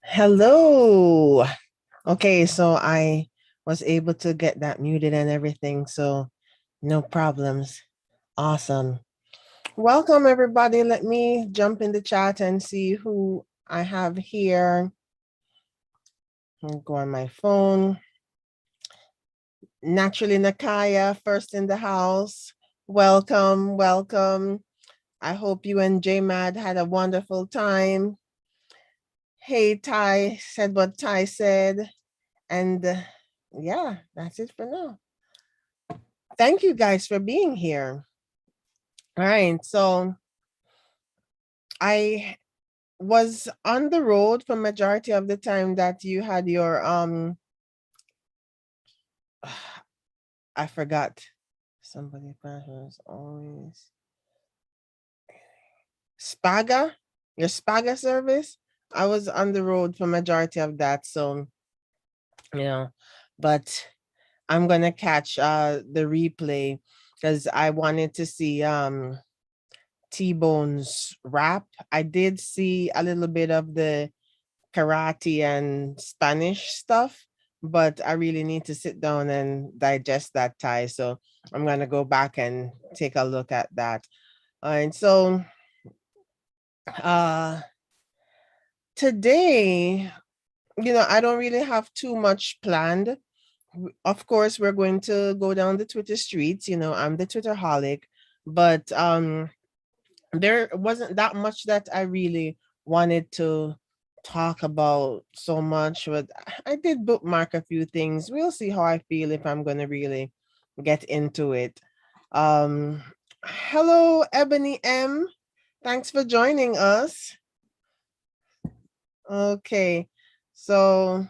Hello. Okay, so I was able to get that muted and everything, so no problems. Awesome. Welcome, everybody. Let me jump in the chat and see who I have here. I'll go on my phone. Naturally, Nakaya, first in the house. Welcome, welcome. I hope you and JMad had a wonderful time. Hey, Ty said what Ty said. And yeah, that's it for now. Thank you guys for being here. All right, so I was on the road for majority of the time that you had your I forgot. Somebody was always Spaga, your Spaga service. I was on the road for majority of that, so but I'm gonna catch the replay because I wanted to see T-Bone's rap. I did see a little bit of the karate and Spanish stuff, but I really need to sit down and digest that, Thai. So I'm gonna go back and take a look at that. And so uh today, I don't really have too much planned. Of course, we're going to go down the Twitter streets. I'm the Twitterholic, but there wasn't that much that I really wanted to talk about so much, but I did bookmark a few things. We'll see how I feel if I'm gonna really get into it. Hello, Ebony M. Thanks for joining us. Okay, so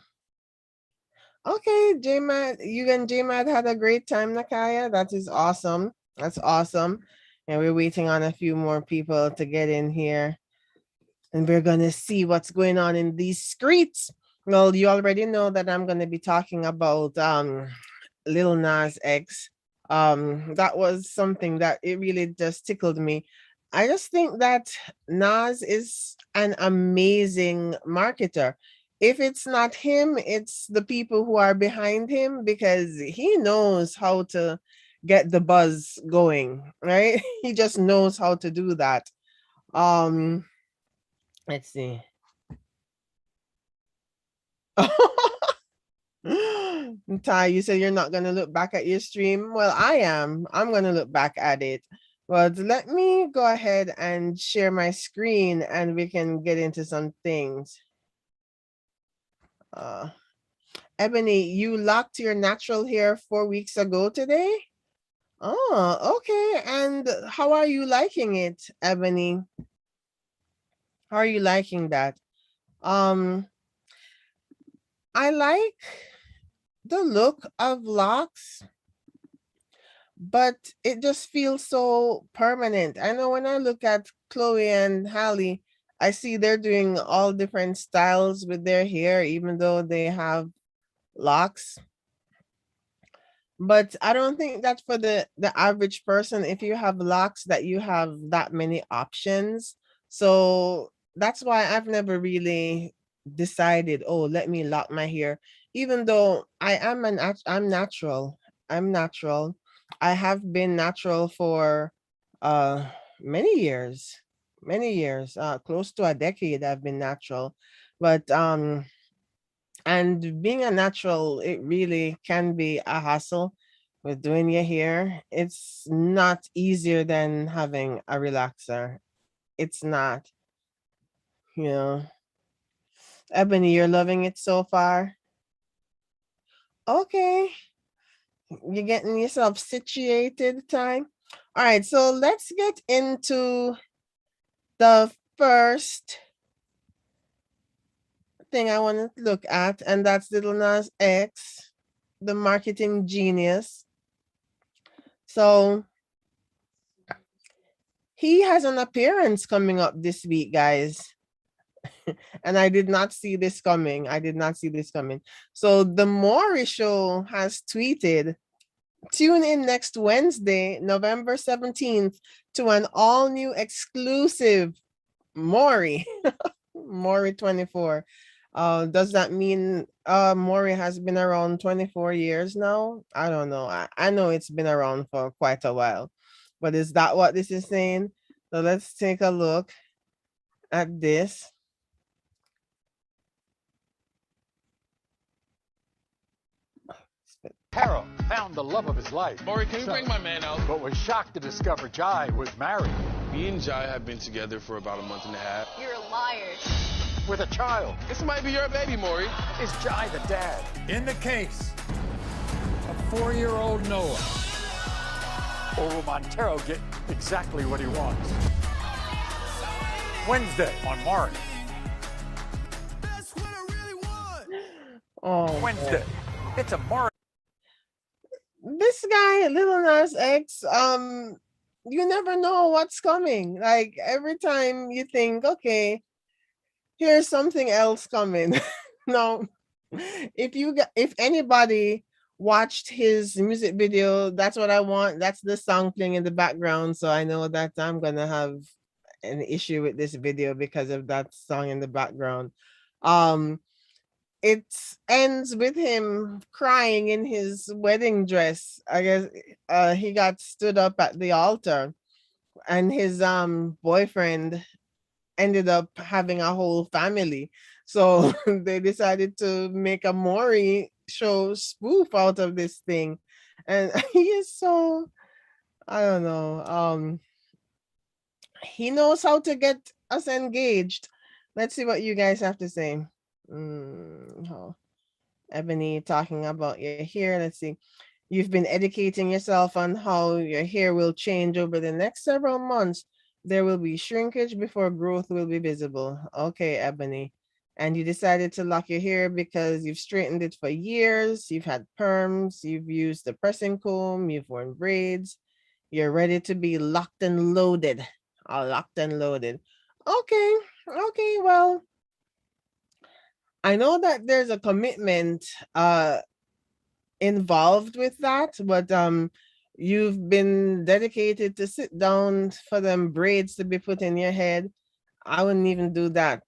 okay, JMAD, you and JMAD had a great time, Nakaya. That is awesome. That's awesome. And we're waiting on a few more people to get in here. And we're going to see what's going on in these streets. Well, you already know that I'm going to be talking about Lil Nas X. That was something that it really just tickled me. I just think that Nas is an amazing marketer. If it's not him, it's the people who are behind him because he knows how to get the buzz going, right? He just knows how to do that. Um, let's see. Ty, you said you're not gonna look back at your stream. Well, I am. I'm gonna look back at it. But let me go ahead and share my screen and we can get into some things. Ebony, you locked your natural hair 4 weeks ago today? Oh, okay. And how are you liking it, Ebony? How are you liking that? I like the look of locks, but it just feels so permanent. I know when I look at Chloe and Halle, I see they're doing all different styles with their hair, even though they have locks. But I don't think that for the average person, if you have locks, that you have that many options. So that's why I've never really decided, oh, let me lock my hair, even though I'm natural. I'm natural. I have been natural for uh many years, close to a decade. I've been natural, but and being a natural, it really can be a hassle with doing your hair. It's not easier than having a relaxer. It's not, you know. Ebony, you're loving it so far. Okay. You're getting yourself situated, time. All right, so let's get into the first thing I want to look at, and that's Lil Nas X, the marketing genius. So he has an appearance coming up this week, guys. And I did not see this coming. So the Maury show has tweeted, tune in next Wednesday, November 17th, to an all new exclusive Maury, Maury 24, Does that mean Maury has been around 24 years now? I don't know. I know it's been around for quite a while. But is that what this is saying? So let's take a look at this. Harold found the love of his life. Maury, can you bring my man out? But was shocked to discover Jai was married Me and Jai have been together for about a month and a half. You're a liar. with a child. This might be your baby, Maury. Is Jai the dad? In the case of 4-year-old Noah. Or will Montero get exactly what he wants? Wednesday on Maury. Oh, Wednesday. It's a Maury. this guy, Lil Nas X, you never know what's coming. Like every time you think, okay, here's something else coming. No, if anybody watched his music video, that's what I want. That's the song playing in the background. So I know that I'm gonna have an issue with this video because of that song in the background. It ends with him crying in his wedding dress. I guess he got stood up at the altar, and his boyfriend ended up having a whole family. So they decided to make a Maury show spoof out of this thing. And he is so, I don't know. He knows how to get us engaged. Let's see what you guys have to say. Oh, Ebony talking about your hair. Let's see. You've been educating yourself on how your hair will change over the next several months. There will be shrinkage before growth will be visible. Okay, Ebony. And you decided to lock your hair because you've straightened it for years. You've had perms. You've used the pressing comb. You've worn braids. You're ready to be locked and loaded. Locked and loaded. Okay. Okay. Well, I know that there's a commitment involved with that, but you've been dedicated to sit down for them braids to be put in your head. I wouldn't even do that.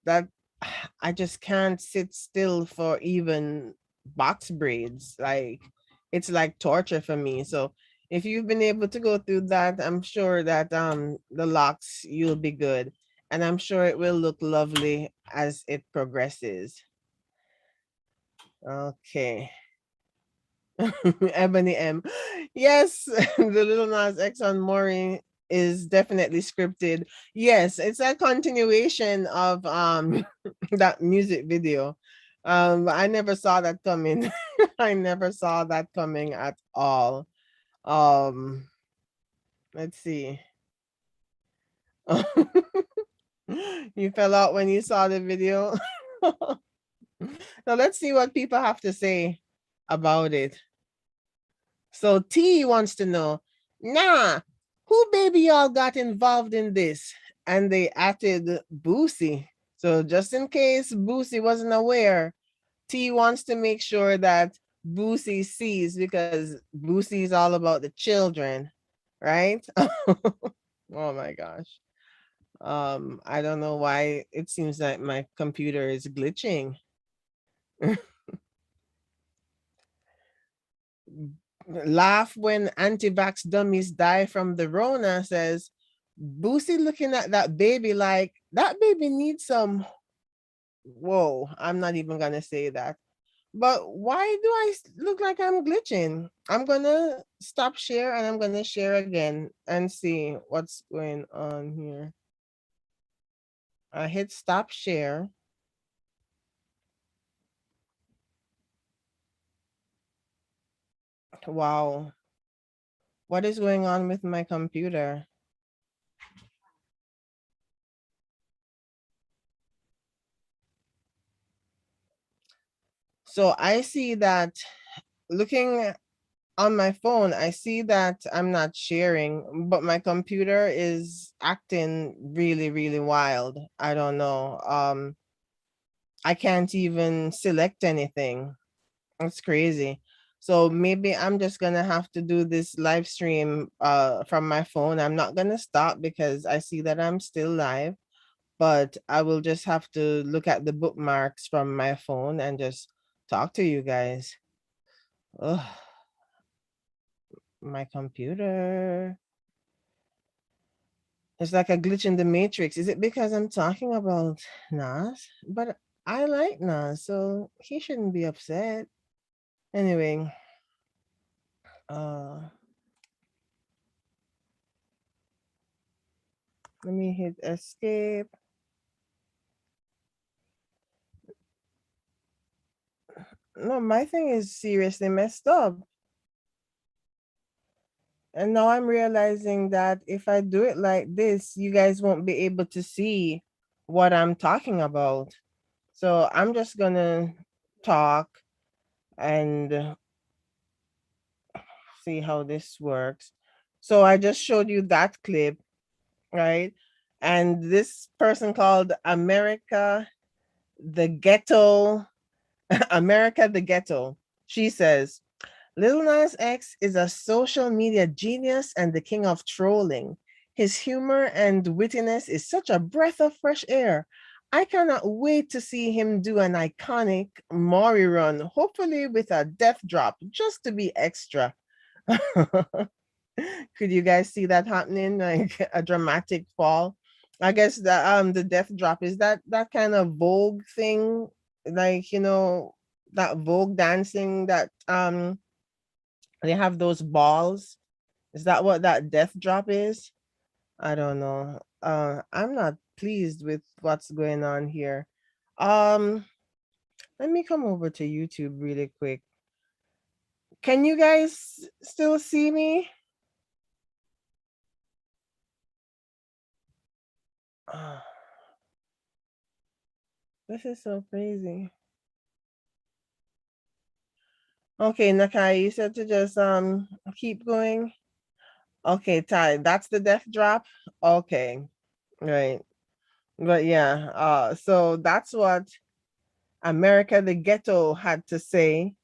I just can't sit still for even box braids. Like it's like torture for me. So if you've been able to go through that, I'm sure that the locks you'll be good. And I'm sure it will look lovely as it progresses. Okay. Ebony M. Yes, the Lil Nas X on Maury is definitely scripted. Yes, it's a continuation of that music video. I never saw that coming. I never saw that coming at all. Let's see. You fell out when you saw the video. Now let's see what people have to say about it. So T wants to know, nah, who baby y'all got involved in this? And they added Boosie. So just in case Boosie wasn't aware, T wants to make sure that Boosie sees, because Boosie is all about the children, right? Oh my gosh. I don't know why it seems like my computer is glitching. Laugh when anti-vax dummies die from the Rona says, Boosie looking at that baby like that baby needs some. Whoa, I'm not even gonna say that. But why do I look like I'm glitching? I'm gonna stop share and I'm gonna share again and see what's going on here. I hit stop share. Wow. What is going on with my computer? So I see that looking on my phone, I see that I'm not sharing, but my computer is acting really, really wild. I don't know. I can't even select anything. It's crazy. So maybe I'm just gonna have to do this live stream from my phone. I'm not gonna stop because I see that I'm still live. but I will just have to look at the bookmarks from my phone and just talk to you guys. Ugh, my computer. It's like a glitch in the matrix. Is it because I'm talking about Nas? But I like Nas, so he shouldn't be upset. Anyway, uh let me hit escape. No, my thing is seriously messed up. And now I'm realizing that if I do it like this, you guys won't be able to see what I'm talking about. So I'm just gonna talk and see how this works. So I just showed you that clip, right? And this person called America the Ghetto, America the Ghetto, she says, Lil Nas X is a social media genius and the king of trolling. His humor and wittiness is such a breath of fresh air. I cannot wait to see him do an iconic Maury run, hopefully with a death drop, just to be extra. Could you guys see that happening? Like a dramatic fall? I guess the death drop is that kind of Vogue thing, like that Vogue dancing that they have those balls. Is that what that death drop is? I don't know. I'm not pleased with what's going on here. Um, Let me come over to YouTube really quick. Can you guys still see me? This is so crazy. Okay, Nakai, you said to just keep going. Okay, Ty, that's the death drop. Okay, right. But yeah, so that's what America the Ghetto had to say.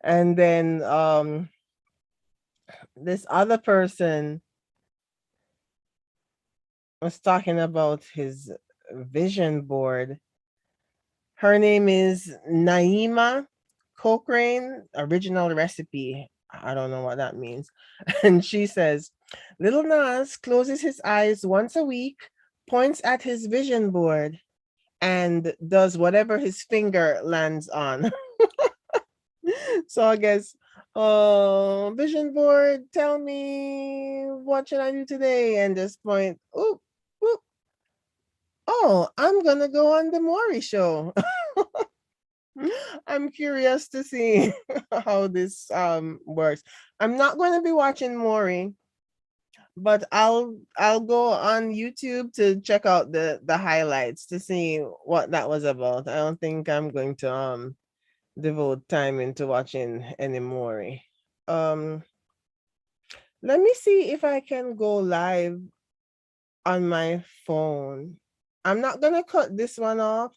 And then this other person was talking about his vision board. Her name is Naima Cochrane, original recipe. I don't know what that means. And she says, Little Nas closes his eyes once a week, points at his vision board, and does whatever his finger lands on. So I guess, vision board, tell me what should I do today? And just point, oop, oop. Oh, I'm gonna go on the Maury show. I'm curious to see how this works. I'm not going to be watching Maury, but I'll go on YouTube to check out the highlights to see what that was about. I don't think I'm going to devote time into watching any Maury. Um Let me see if I can go live on my phone. I'm not gonna cut this one off.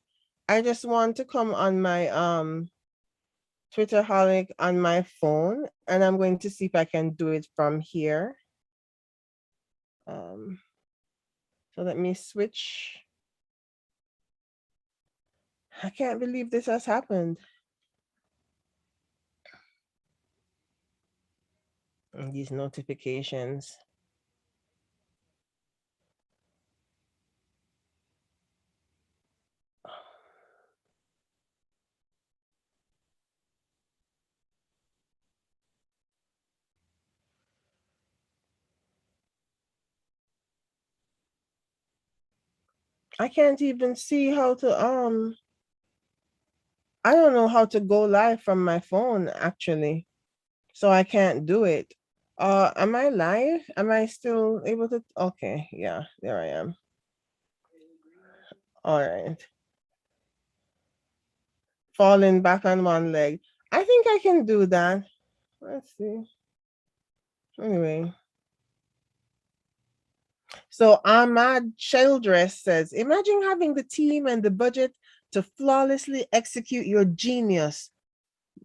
I just want to come on my Twitterholic on my phone, and I'm going to see if I can do it from here. So let me switch. I can't believe this has happened. And these notifications. I can't even see how to I don't know how to go live from my phone actually. So I can't do it. Am I live? Am I still able to? Okay, yeah, there I am. All right. Falling back on one leg. I think I can do that. Let's see. Anyway. So Ahmad Childress says, imagine having the team and the budget to flawlessly execute your genius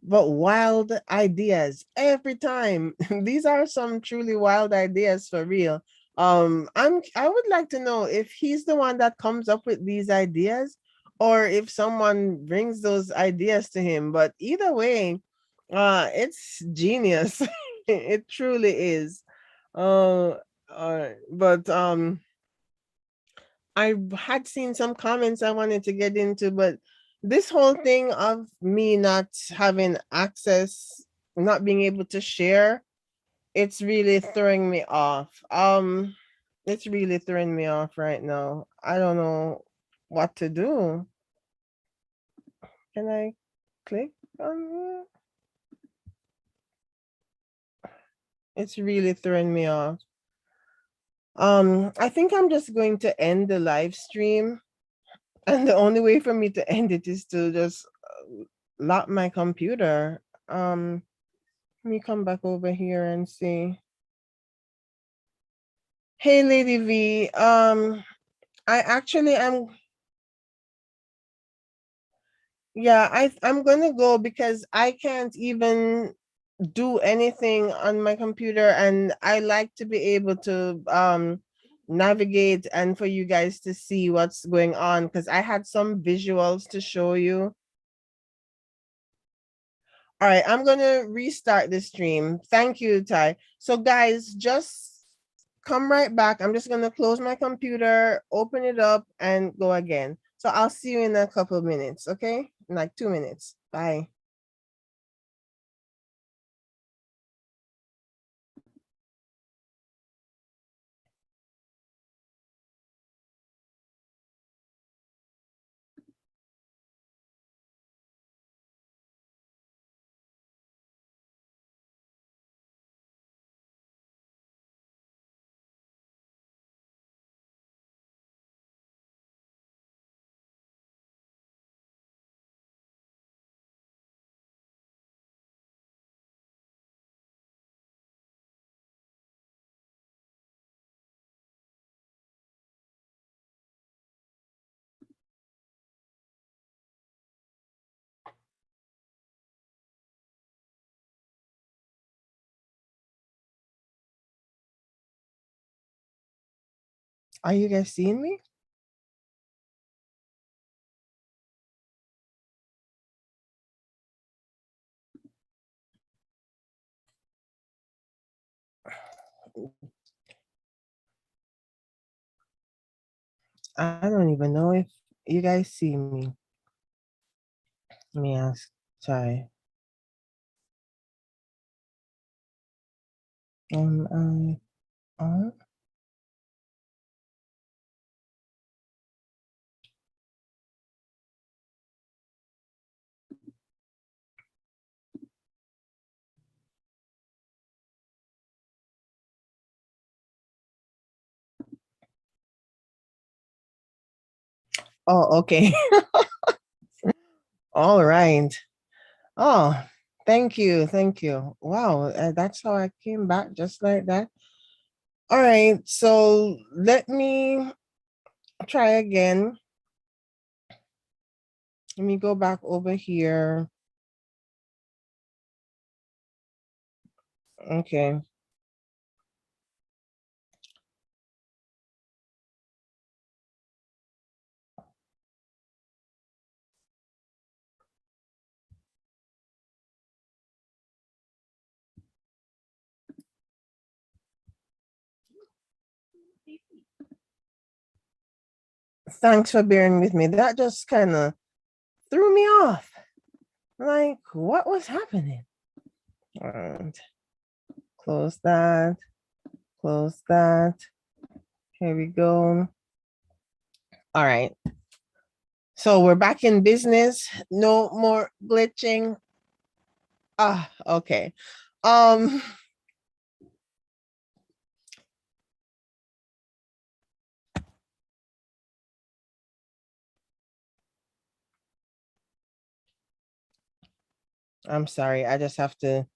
but wild ideas every time. These are some truly wild ideas for real. I would like to know if he's the one that comes up with these ideas or if someone brings those ideas to him. But either way, it's genius. It truly is. Uh, but I had seen some comments I wanted to get into, but this whole thing of me not having access, not being able to share, it's really throwing me off. It's really throwing me off right now. I don't know what to do. Can I click on it? It's really throwing me off. I think I'm just going to end the live stream. And the only way for me to end it is to just lock my computer. Let me come back over here and see. Hey, Lady V. I actually am. Yeah, I'm gonna go because I can't even do anything on my computer, and I like to be able to navigate and for you guys to see what's going on because I had some visuals to show you. All right, I'm gonna restart the stream. Thank you, Ty. So guys, just come right back. I'm just gonna close my computer, open it up, and go again. So I'll see you in a couple of minutes, okay? In like 2 minutes. Bye. Are you guys seeing me? I don't even know if you guys see me. Let me ask. Sorry. Am I on? Oh, okay. All right. Oh, thank you. Thank you. Wow. That's how I came back just like that. All right. So let me try again. Let me go back over here. Okay. Thanks for bearing with me. That just kind of threw me off. Like, what was happening? All right. Close that. Close that. Here we go. All right. So we're back in business. No more glitching. Ah, okay. Um, I'm sorry. I just have to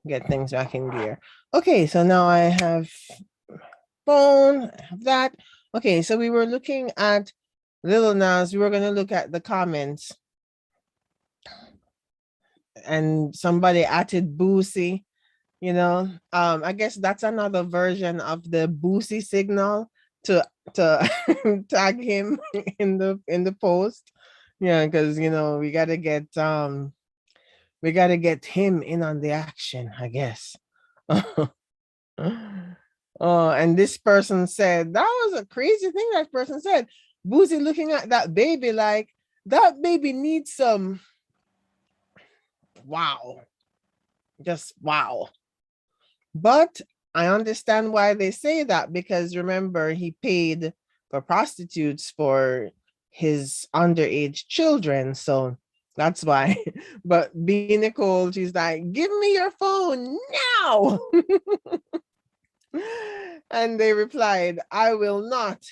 get things back in gear. Okay, so now I have phone, I have that. Okay, so we were looking at Lil Nas. We were going to look at the comments. And somebody added Boosie. I guess that's another version of the Boosie signal to tag him in the post. Yeah, because we gotta get him in on the action, I guess. Oh, and this person said that was a crazy thing that person said. Boosie looking at that baby like that baby needs some wow. Just wow. But I understand why they say that because remember, he paid for prostitutes for his underage children. So that's why. But B. Nicole, she's like, give me your phone now. And they replied, I will not.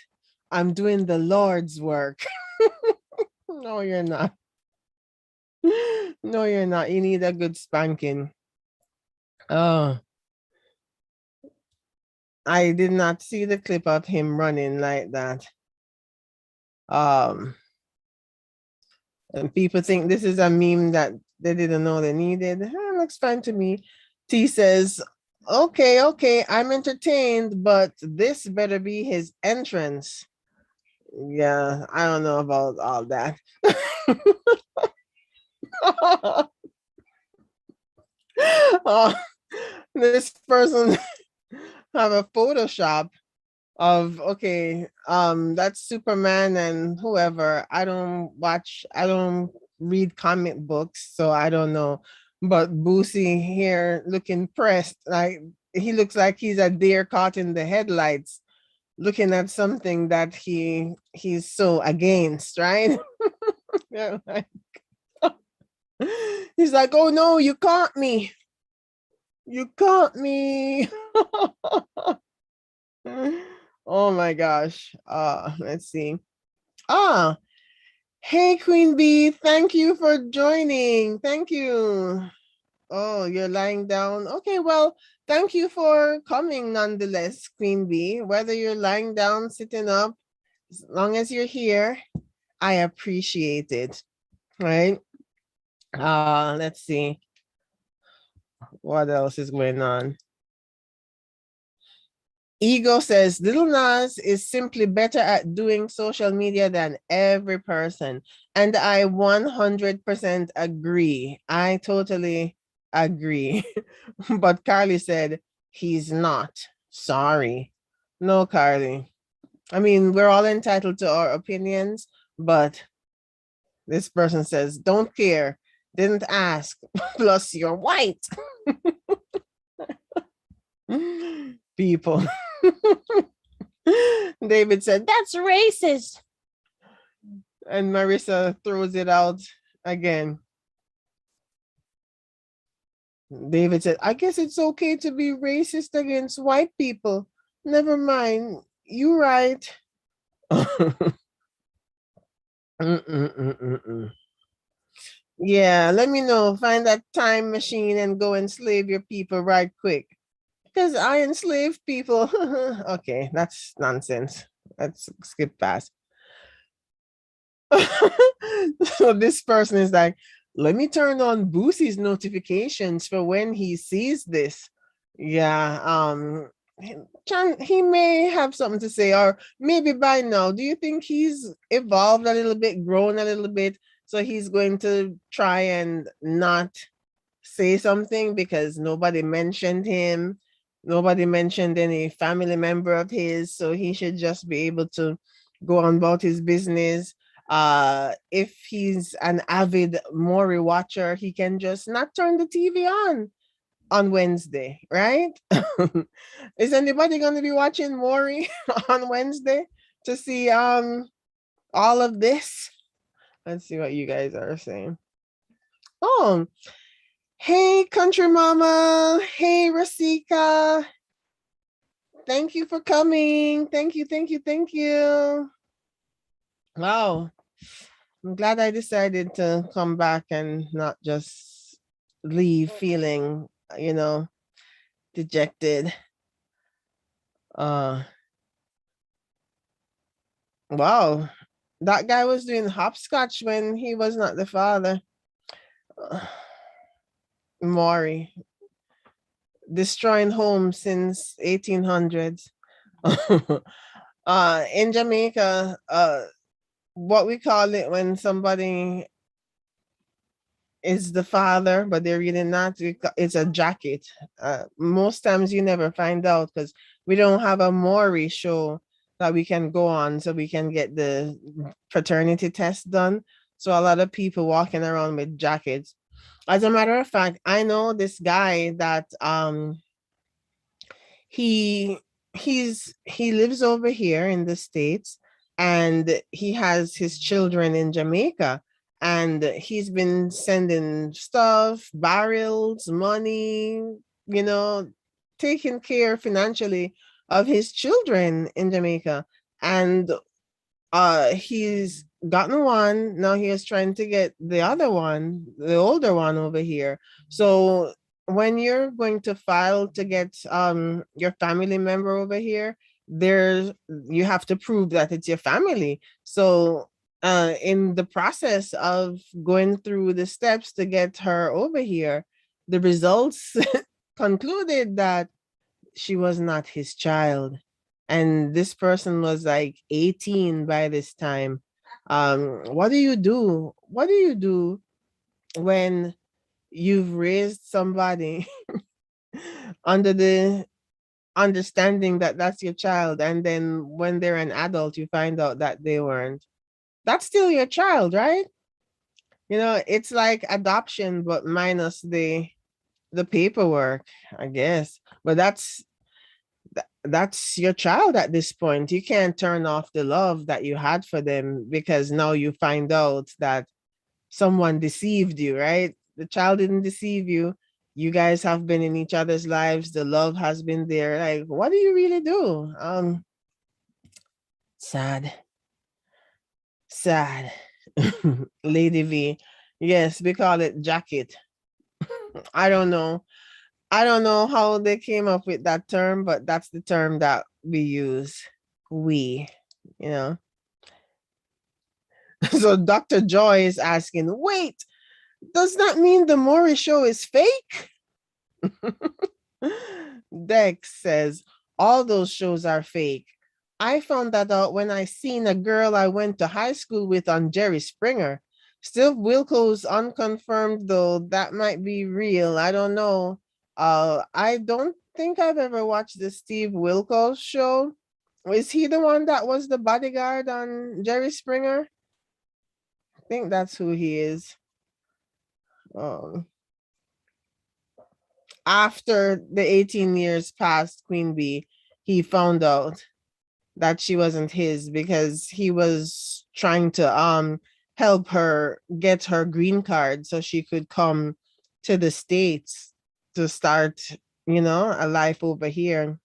I'm doing the Lord's work. No, you're not. No, you're not. You need a good spanking. Oh. I did not see the clip of him running like that. Um, and people think this is a meme that they didn't know they needed. Looks fine to me. T says, okay, I'm entertained, but this better be his entrance. Yeah, I don't know about all that. Oh, this person have a Photoshop of that's Superman and whoever. I don't read comic books, so I don't know. But Boosie here looking pressed, like he looks like he's a deer caught in the headlights, looking at something that he's so against, right? Yeah, he's like, oh no, you caught me. You caught me. Oh my gosh. Let's see. Ah, hey Queen Bee, thank you for joining. Thank you. Oh, you're lying down. Okay, well, thank you for coming nonetheless, Queen Bee. Whether you're lying down, sitting up, as long as you're here, I appreciate it. Right? Let's see. What else is going on? Ego says Lil Nas is simply better at doing social media than every person. And I 100% agree. I totally agree. But Carly said he's not. Sorry. No, Carly. I mean, we're all entitled to our opinions, but this person says, don't care. Didn't ask. Plus, you're white. People. David said, that's racist. And Marissa throws it out again. David said, I guess it's okay to be racist against white people. Never mind. You right. Yeah, let me know. Find that time machine and go enslave your people right quick. Because I enslave people. Okay, that's nonsense. Let's skip past. So this person is like, let me turn on Boosie's notifications for when he sees this. Yeah, he may have something to say, or maybe by now. Do you think he's evolved a little bit, grown a little bit, so he's going to try and not say something because nobody mentioned him, nobody mentioned any family member of his, so he should just be able to go on about his business. If he's an avid Maury watcher, he can just not turn the TV on Wednesday, right? Is anybody going to be watching Maury on Wednesday to see all of this? Let's see what you guys are saying. Oh, hey, country mama. Hey, Rasika. Thank you for coming. Thank you. Wow. I'm glad I decided to come back and not just leave feeling, dejected. Wow. That guy was doing hopscotch when he was not the father. Maury. destroying homes since 1800s. In Jamaica, what we call it when somebody is the father, but they're really not. It's a jacket. Most times you never find out because we don't have a Maury show that we can go on so we can get the paternity test done. So a lot of people walking around with jackets. As a matter of fact, I know this guy that he he lives over here in the States, and he has his children in Jamaica, and he's been sending stuff, barrels, money, you know, taking care financially of his children in Jamaica. And he's gotten one, now he is trying to get the other one, the older one, over here. So when you're going to file to get your family member over here, there's you have to prove that it's your family. So in the process of going through the steps to get her over here, the results concluded that she was not his child, and this person was like 18 by this time. What do you do? What do you do when you've raised somebody under the understanding that that's your child, and then when they're an adult you find out that they weren't? That's still your child, right? You know, it's like adoption but minus the paperwork, I guess. But that's your child at this point. You can't turn off the love that you had for them because now you find out that someone deceived you, right? The child didn't deceive you. You guys have been in each other's lives. The love has been there. Like, what do you really do? Sad. Sad. Lady V. Yes, we call it jacket. I don't know. I don't know how they came up with that term, but that's the term that we use. We, you know. So Dr. Joy is asking, wait, does that mean the Maury show is fake? Dex says, all those shows are fake. I found that out when I seen a girl I went to high school with on Jerry Springer. Still Wilco's unconfirmed though. That might be real. I don't know. I don't think I've ever watched the Steve Wilkos show. Is he the one that was the bodyguard on Jerry Springer? I think that's who he is. After the 18 years passed, Queen Bee, he found out that she wasn't his because he was trying to help her get her green card so she could come to the States to start, you know, a life over here.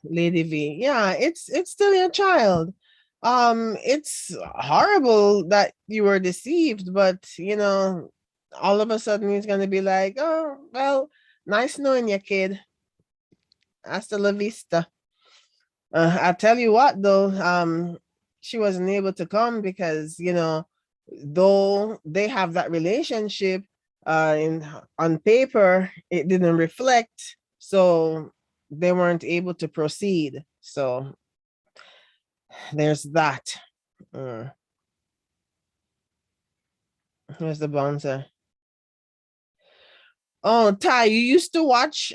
Lady V, yeah, it's still your child. It's horrible that you were deceived, but you know, all of a sudden he's gonna be like, oh well, nice knowing you, kid. Hasta la vista. I tell you what though, she wasn't able to come because, you know, though they have that relationship, in on paper it didn't reflect, so they weren't able to proceed. So there's that. Where's the bouncer? Oh, Ty, you used to watch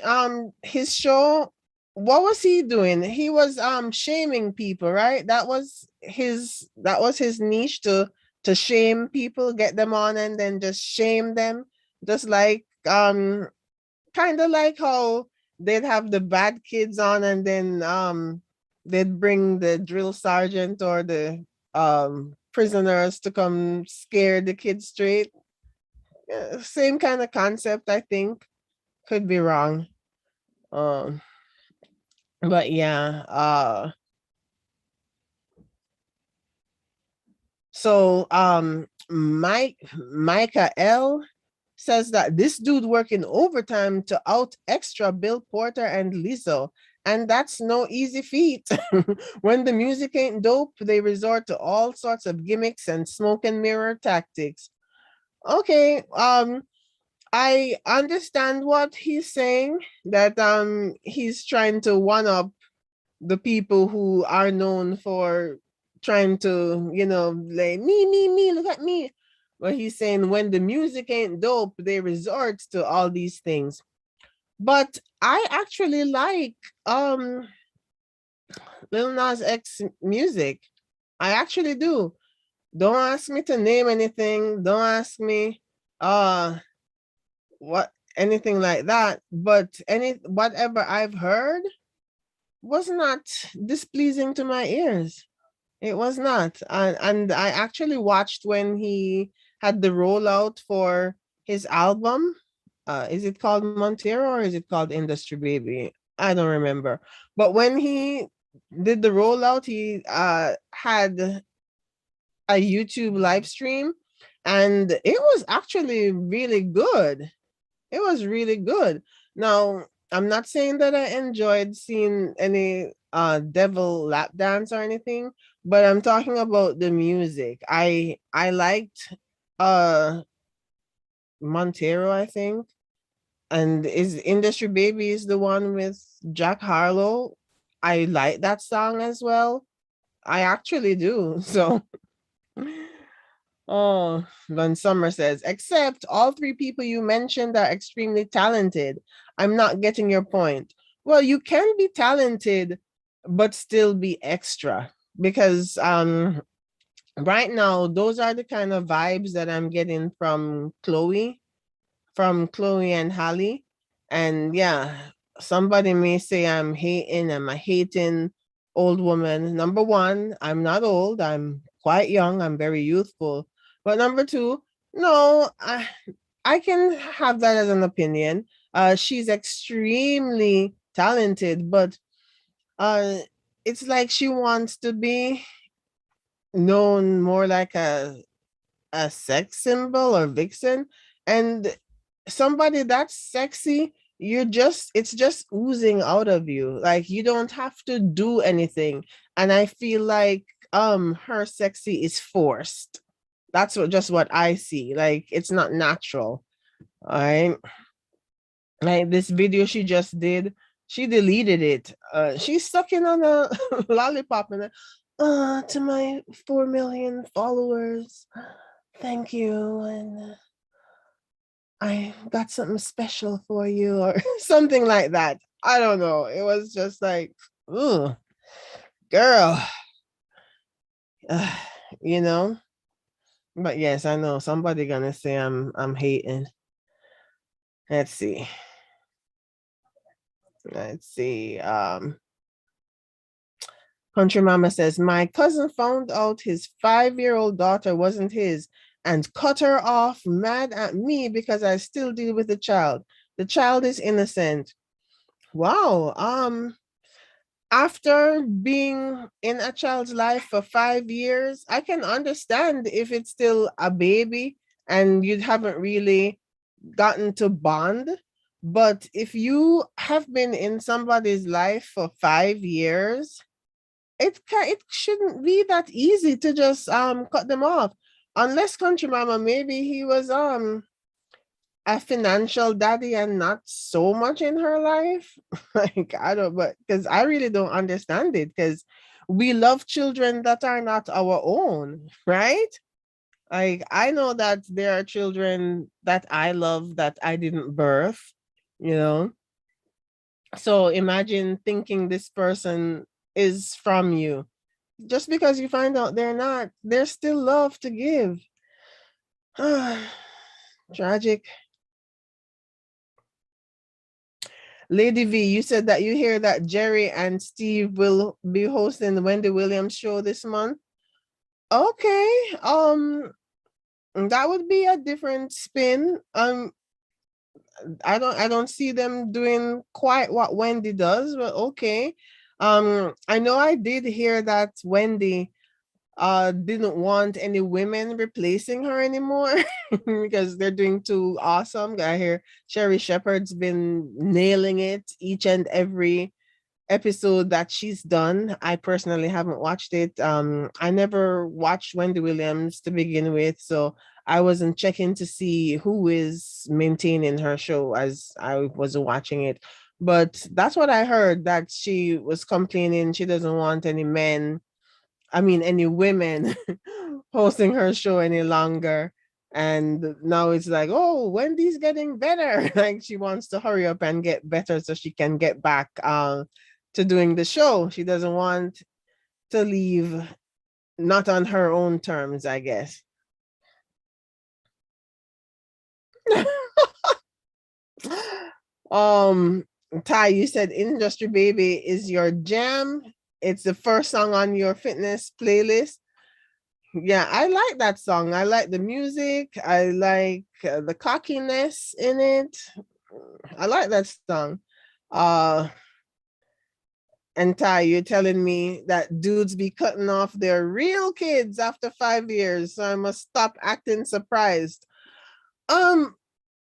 his show. What was he doing? He was shaming people, right? That was his niche, to shame people, get them on and then just shame them. Just like kind of like how they'd have the bad kids on and then they'd bring the drill sergeant or the prisoners to come scare the kids straight. Same kind of concept, I think. Could be wrong. Um, but yeah. So Micah L says that this dude working overtime to out extra Bill Porter and Lizzo, and that's no easy feat. When the music ain't dope, they resort to all sorts of gimmicks and smoke and mirror tactics. Okay, I understand what he's saying, that he's trying to one up the people who are known for trying to, like me, look at me. But he's saying when the music ain't dope, they resort to all these things. But I actually like um Lil Nas X music. I actually do. Don't ask me to name anything. Don't ask me uh what anything like that. But whatever I've heard was not displeasing to my ears. It was not. And I actually watched when he had the rollout for his album. Is it called Montero or is it called Industry Baby? I don't remember. But when he did the rollout, he had a YouTube live stream, and it was actually really good. It was really good. Now, I'm not saying that I enjoyed seeing any devil lap dance or anything, but I'm talking about the music. I liked uh Montero, I think. And is Industry Baby is the one with Jack Harlow. I like that song as well. I actually do. So oh, Van Summer says, except all three people you mentioned are extremely talented. I'm not getting your point. Well, you can be talented, but still be extra, because right now those are the kind of vibes that I'm getting from Chloe and Halle. And yeah, somebody may say I'm a hating old woman. Number one, I'm not old. I'm quite young. I'm very youthful. But number two, no, I can have that as an opinion. She's extremely talented, but uh, it's like she wants to be known more like a sex symbol or vixen, and somebody that's sexy, it's just oozing out of you, like you don't have to do anything. And I feel like her sexy is forced. That's what I see, like it's not natural. All right, like this video she just did, she deleted it. She's sucking on a lollipop, and to my 4 million followers, thank you, and I got something special for you, or something like that. I don't know. It was just like, ooh, girl, uh, you know. But yes, I know somebody gonna say I'm hating. Let's see. Let's see. Country Mama says, my cousin found out his 5-year-old daughter wasn't his and cut her off, mad at me because I still deal with the child. The child is innocent. Wow. After being in a child's life for 5 years, I can understand if it's still a baby and you haven't really gotten to bond. But if you have been in somebody's life for 5 years, it shouldn't be that easy to just cut them off. Unless Country Mama, maybe he was a financial daddy and not so much in her life. Like I don't, but because I really don't understand it, because we love children that are not our own, right? Like I know that there are children that I love that I didn't birth, you know. So imagine thinking this person is from you. Just because you find out they're not, there's still love to give. Tragic. Lady V, you said that you hear that Jerry and Steve will be hosting the Wendy Williams show this month. Okay. That would be a different spin. I don't see them doing quite what Wendy does, but okay. I know I did hear that Wendy didn't want any women replacing her anymore because they're doing too awesome. I hear Sherry Shepherd's been nailing it each and every episode that she's done. I personally haven't watched it. I never watched Wendy Williams to begin with, so I wasn't checking to see who is maintaining her show as I was watching it. But that's what I heard, that she was complaining she doesn't want any men, I mean, any women hosting her show any longer. And now it's like, oh, Wendy's getting better. Like she wants to hurry up and get better so she can get back to doing the show. She doesn't want to leave, not on her own terms, I guess. um, Ty, you said Industry Baby is your jam. It's the first song on your fitness playlist. Yeah, I like that song. I like the music. I like the cockiness in it. I like that song. Uh, and Ty, you're telling me that dudes be cutting off their real kids after 5 years, so I must stop acting surprised. Um,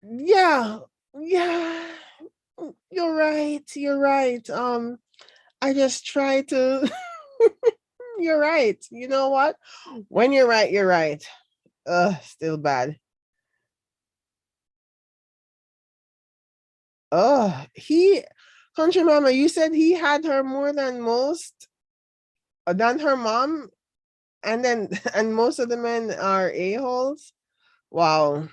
yeah, yeah, you're right. You're right. I just try to. You're right. You know what? When you're right, you're right. Still bad. He, Country Mama, you said he had her more than most, than her mom, and then and most of the men are a-holes. Wow.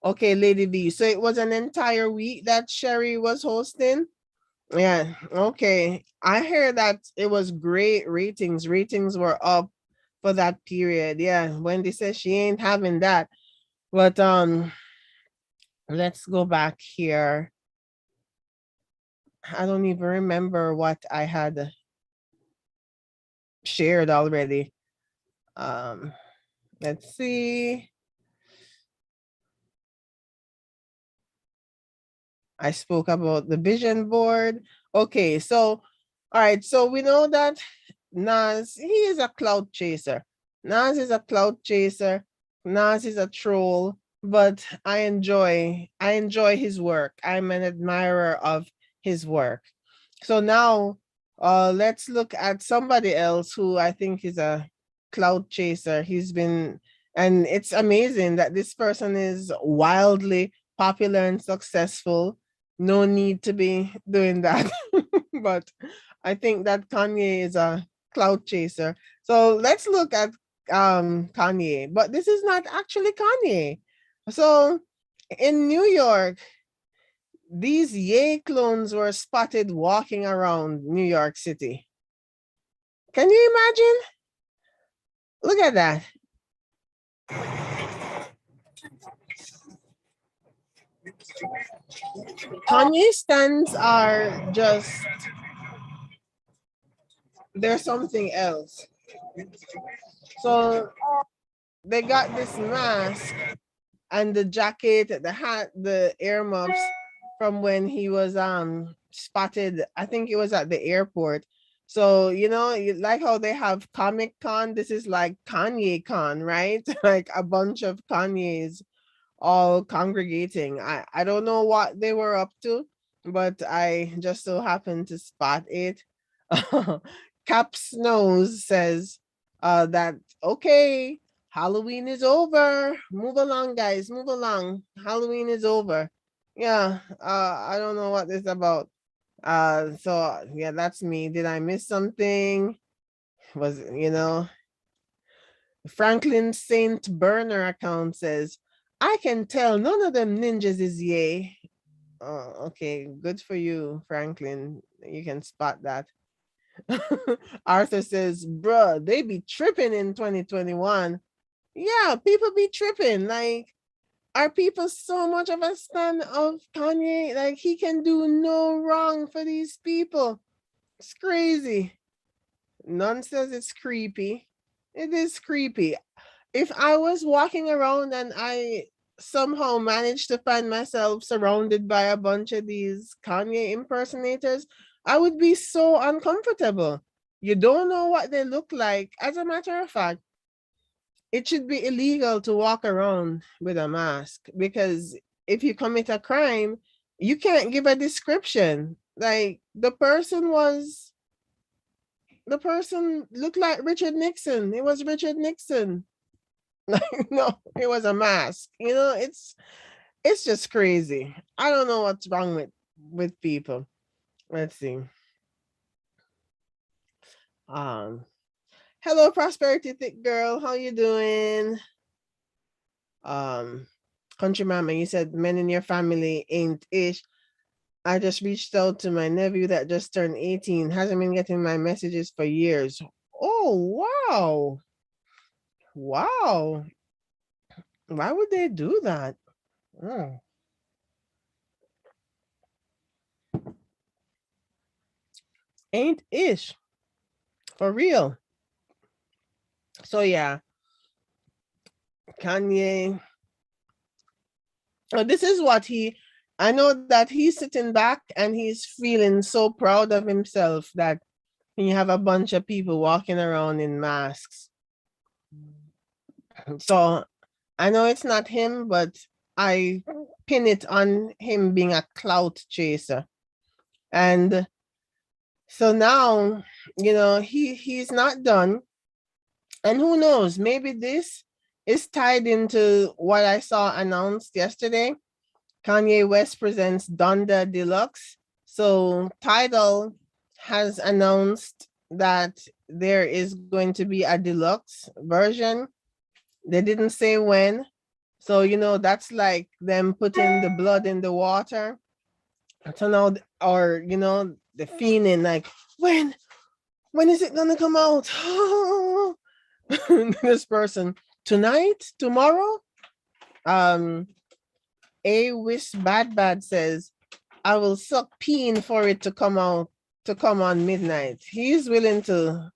Okay, Lady V. So it was an entire week that Sherry was hosting. Yeah. Okay. I heard that it was great ratings. Ratings were up for that period. Yeah. Wendy says she ain't having that. But let's go back here. I don't even remember what I had shared already. Um, let's see. I spoke about the vision board. Okay, so all right, so we know that Nas, he is a cloud chaser. Nas is a cloud chaser. Nas is a troll, but I enjoy his work. I'm an admirer of his work. So now let's look at somebody else who I think is a cloud chaser. He's been, and it's amazing that this person is wildly popular and successful. No need to be doing that. But I think that Kanye is a cloud chaser. So let's look at Kanye, but this is not actually Kanye. So in New York, these Ye clones were spotted walking around New York City. Can you imagine? Look at that. Kanye stands are just, there's something else. So they got this mask and the jacket, the hat, the earmuffs from when he was spotted. I think it was at the airport. So like how they have Comic Con, this is like Kanye Con, right? Like a bunch of Kanyes all congregating. I don't know what they were up to, but I just so happened to spot it. Cap Snows says that okay, Halloween is over. Move along, guys. Move along. Halloween is over. Yeah, I don't know what this is about. So yeah, that's me. Did I miss something? Was Franklin Saint Burner account says, I can tell none of them ninjas is Ye. Oh, okay. Good for you, Franklin. You can spot that. Arthur says, bruh, they be tripping in 2021. Yeah, people be tripping. Like, are people so much of a stan of Kanye? Like, he can do no wrong for these people. It's crazy. None says it's creepy. It is creepy. If I was walking around and I somehow managed to find myself surrounded by a bunch of these Kanye impersonators, I would be so uncomfortable. You don't know what they look like. As a matter of fact, it should be illegal to walk around with a mask, because if you commit a crime, you can't give a description. Like the person looked like Richard Nixon. It was Richard Nixon. No, it was a mask. You know, it's just crazy. I don't know what's wrong with people. Let's see. Um, hello, prosperity thick girl. How you doing? Um, country mama, you said men in your family ain't ish. I just reached out to my nephew that just turned 18. Hasn't been getting my messages for years. Oh, wow. Wow. Why would they do that? Oh, ain't ish. For real. So yeah, Kanye. This is what I know that he's sitting back and he's feeling so proud of himself that you have a bunch of people walking around in masks. So I know it's not him, but I pin it on him being a clout chaser. And so now, he's not done. And who knows, maybe this is tied into what I saw announced yesterday. Kanye West presents Donda Deluxe. So Tidal has announced that there is going to be a deluxe version. They didn't say when. So, that's like them putting the blood in the water. So now, or, the fiending, like, when is it gonna come out? This person, tonight, tomorrow? A Wish Bad says, I will suck peen for it to come out, to come on midnight. He's willing to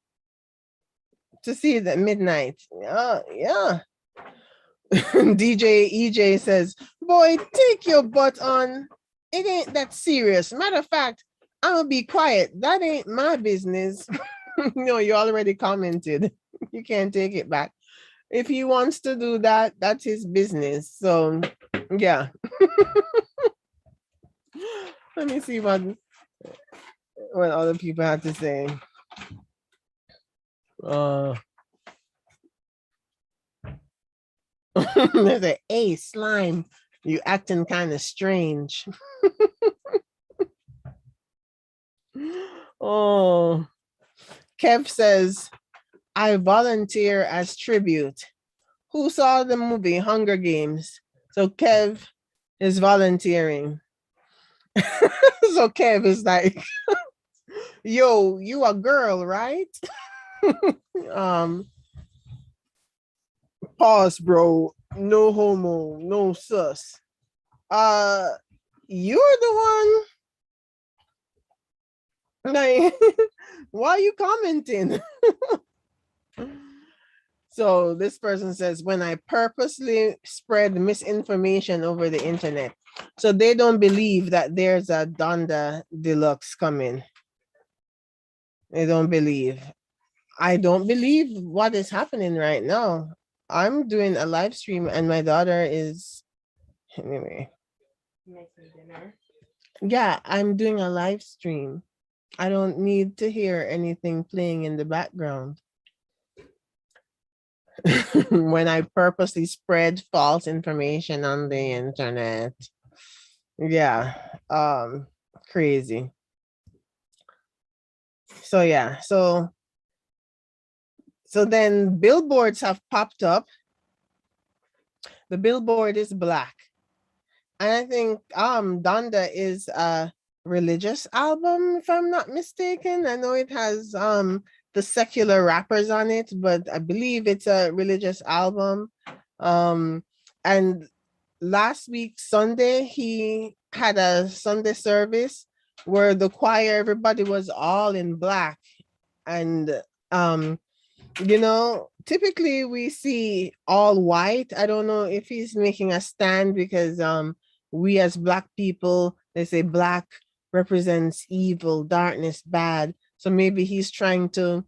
see it at midnight. Yeah. DJ EJ says, boy, take your butt on. It ain't that serious. Matter of fact, I'm gonna be quiet. That ain't my business. No, you already commented. You can't take it back. If he wants to do that, that's his business. So yeah. Let me see what other people had to say. There's a hey, slime. You acting kind of strange. Oh, Kev says, I volunteer as tribute. Who saw the movie Hunger Games? So Kev is volunteering. So Kev is like, yo, you a girl, right? Pause, bro. No homo, no sus. You're the one. Like, why are you commenting? So this person says, when I purposely spread misinformation over the internet. So they don't believe that there's a Donda Deluxe coming. They don't believe. I don't believe what is happening right now. I'm doing a live stream and my daughter is, anyway. Making dinner. Yeah, I'm doing a live stream. I don't need to hear anything playing in the background. When I purposely spread false information on the internet. Yeah, crazy. So yeah, so then billboards have popped up. The billboard is black. And I think Donda is a religious album, if I'm not mistaken. I know it has the secular rappers on it, but I believe it's a religious album. And last week, Sunday, he had a Sunday service where the choir, everybody was all in black. And typically we see all white. I don't know if he's making a stand because we as black people, they say black represents evil, darkness, bad. So maybe he's trying to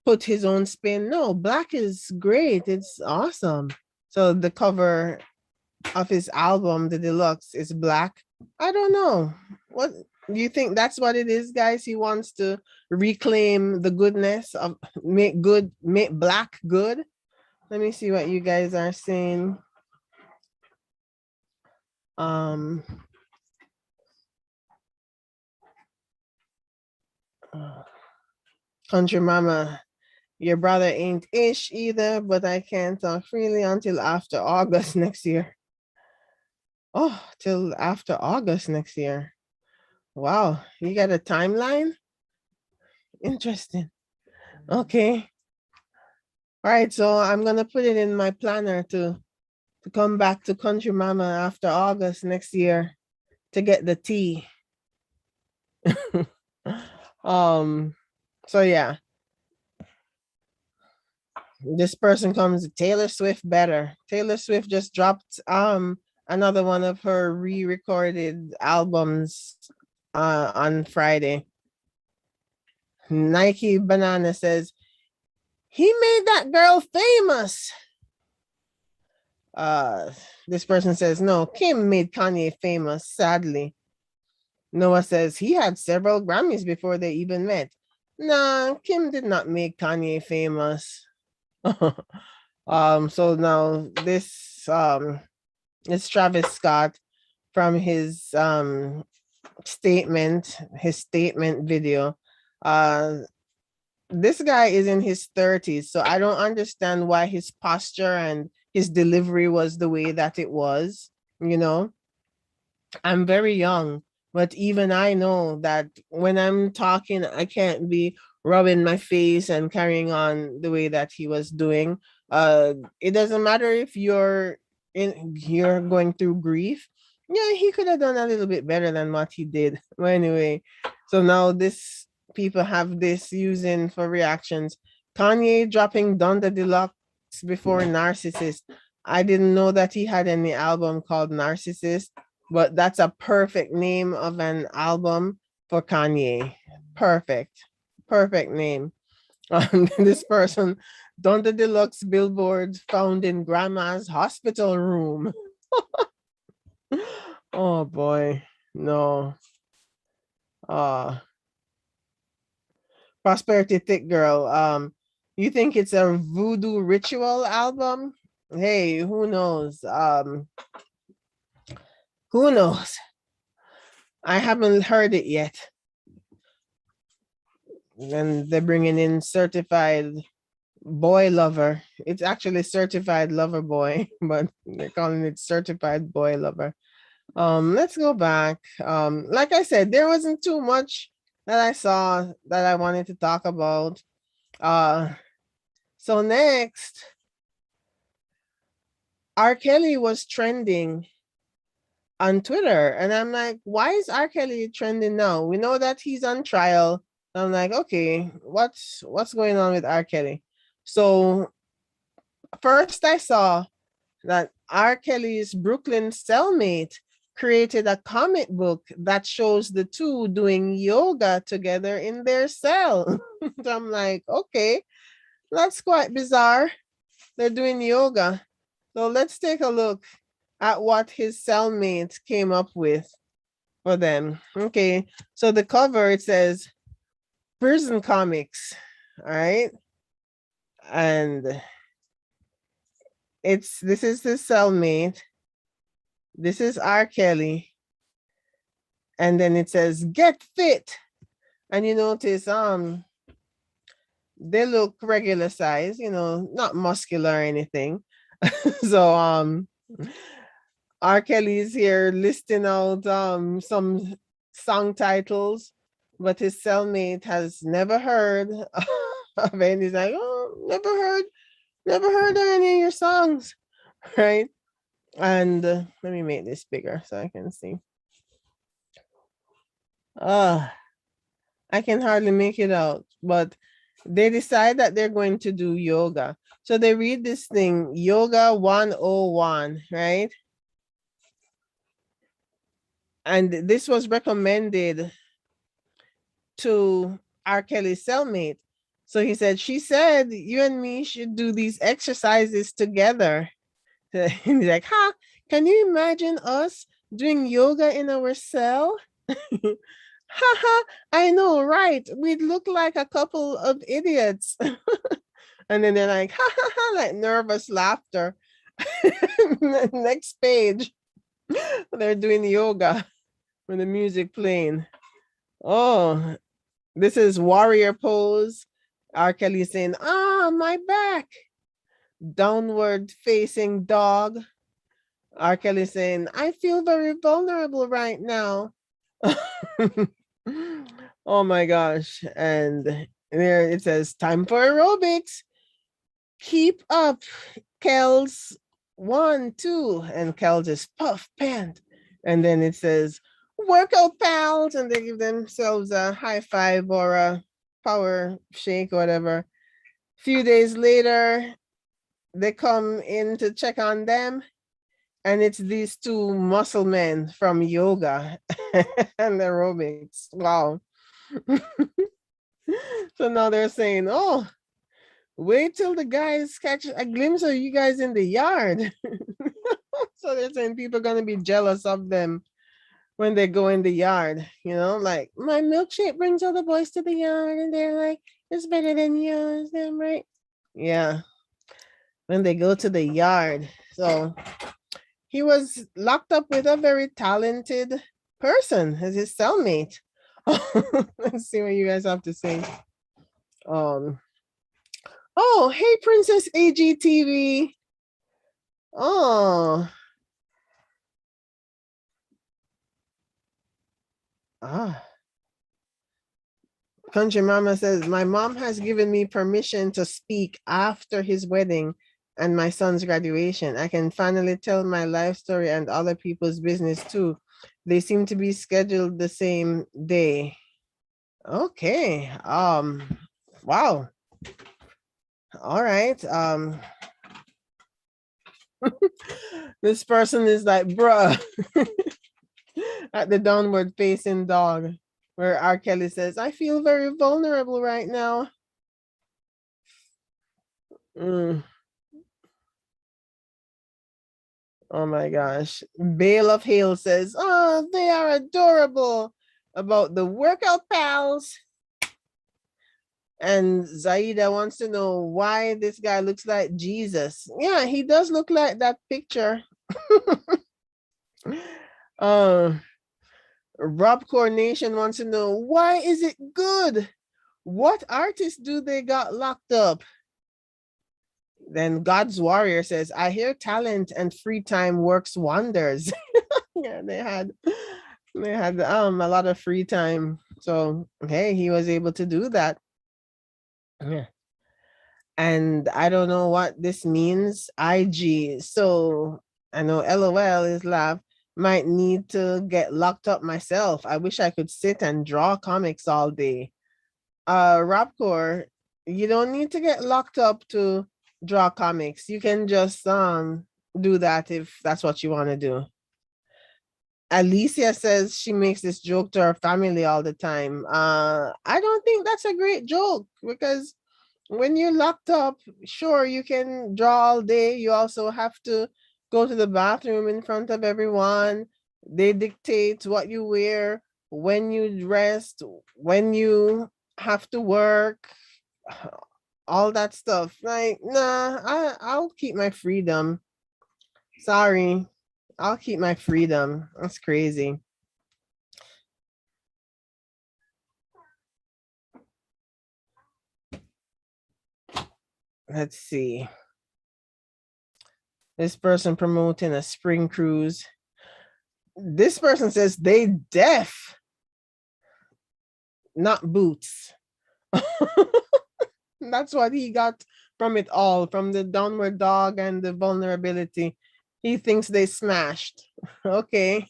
put his own spin. No, black is great. It's awesome. So the cover of his album, the deluxe, is black. I don't know. What do you think? That's what it is, guys? He wants to reclaim the goodness of make black good. Let me see what you guys are saying. Um, Country Mama, your brother ain't ish either, but I can't talk freely until after August next year. Oh, till after August next year. Wow, you got a timeline? Interesting. Okay. All right, so I'm gonna put it in my planner to come back to Country Mama after August next year to get the tea. So yeah, this person comes Taylor Swift better. Taylor Swift just dropped another one of her re-recorded albums on Friday. Nike Banana says he made that girl famous. This person says no, Kim made Kanye famous, sadly. Noah says he had several Grammys before they even met. Nah, Kim did not make Kanye famous. So now it's Travis Scott from his statement video. This guy is in his 30s, so I don't understand why his posture and his delivery was the way that it was, you know. I'm very young, but even I know that when I'm talking, I can't be rubbing my face and carrying on the way that he was doing. It doesn't matter if you're going through grief. Yeah, he could have done a little bit better than what he did. But anyway, so now this people have this using for reactions. Kanye dropping Donda Deluxe before Narcissist. I didn't know that he had any album called Narcissist, but that's a perfect name of an album for Kanye. Perfect. Perfect name. This person, Donda Deluxe billboard found in grandma's hospital room. Oh boy. No. Prosperity Thick Girl. You think it's a voodoo ritual album? Hey, who knows? Who knows? I haven't heard it yet. And they're bringing in certified boy lover. It's actually certified lover boy, but they're calling it certified boy lover. Let's go back. Like I said, there wasn't too much that I saw that I wanted to talk about. So next, R. Kelly was trending on Twitter, and I'm like, why is R. Kelly trending now? We know that he's on trial. I'm like, okay, what's going on with R. Kelly? So first I saw that R. Kelly's Brooklyn cellmate created a comic book that shows the two doing yoga together in their cell. So I'm like, okay, that's quite bizarre. They're doing yoga. So let's take a look at what his cellmate came up with for them. Okay, so the cover, it says prison comics, all right? And this is his cellmate. This is R. Kelly. And then it says get fit. And you notice they look regular size, not muscular or anything. So R. Kelly is here listing out some song titles, but his cellmate has never heard of any. He's like, oh, never heard of any of your songs, right? And let me make this bigger so I can see. I can hardly make it out, but they decide that they're going to do yoga. So they read this thing, Yoga 101, right? And this was recommended to R. Kelly's cellmate. So he said, she said, you and me should do these exercises together. He's like, huh? Can you imagine us doing yoga in our cell? Haha, I know, right? We'd look like a couple of idiots. And then they're like, ha ha ha, like nervous laughter. Next page, they're doing yoga with the music playing. Oh, this is warrior pose. R. Kelly saying, ah, my back. Downward facing dog. R. Kelly saying, I feel very vulnerable right now. Oh my gosh. And there it says, time for aerobics. Keep up, Kels. 1, 2. And Kel just puff, pant. And then it says, workout pals. And they give themselves a high five or a power shake or whatever. A few days later, they come in to check on them. And it's these two muscle men from yoga and aerobics. Wow. So now they're saying, oh, wait till the guys catch a glimpse of you guys in the yard. So they're saying people are going to be jealous of them when they go in the yard, like my milkshake brings all the boys to the yard and they're like, it's better than yours, them, right? Yeah. When they go to the yard. So he was locked up with a very talented person as his cellmate. Let's see what you guys have to say. Oh, hey, Princess AGTV. Oh. Country Mama says, my mom has given me permission to speak after his wedding and my son's graduation. I can finally tell my life story and other people's business too. They seem to be scheduled the same day. Okay. Wow. All right. This person is like, bruh, at the downward facing dog, where R. Kelly says, I feel very vulnerable right now. Oh my gosh. Bale of Hale says, oh, they are adorable about the workout pals. And Zaida wants to know why this guy looks like Jesus. Yeah, he does look like that picture. Rob Coronation wants to know, why is it good? What artists do they got locked up? Then God's Warrior says, I hear talent and free time works wonders. Yeah, they had a lot of free time. So hey, he was able to do that. Yeah. And I don't know what this means. IG. So I know LOL is laugh. Might need to get locked up myself. I wish I could sit and draw comics all day. Rapcore, you don't need to get locked up to draw comics. You can just do that if that's what you want to do. Alicia says she makes this joke to her family all the time. I don't think that's a great joke because when you're locked up, sure, you can draw all day. You also have to go to the bathroom in front of everyone. They dictate what you wear, when you rest, when you have to work, all that stuff. Like, nah, I'll keep my freedom. Sorry, I'll keep my freedom. That's crazy. Let's see. This person promoting a spring cruise. This person says they deaf, not boots. That's what he got from it all, from the downward dog and the vulnerability. He thinks they smashed. Okay.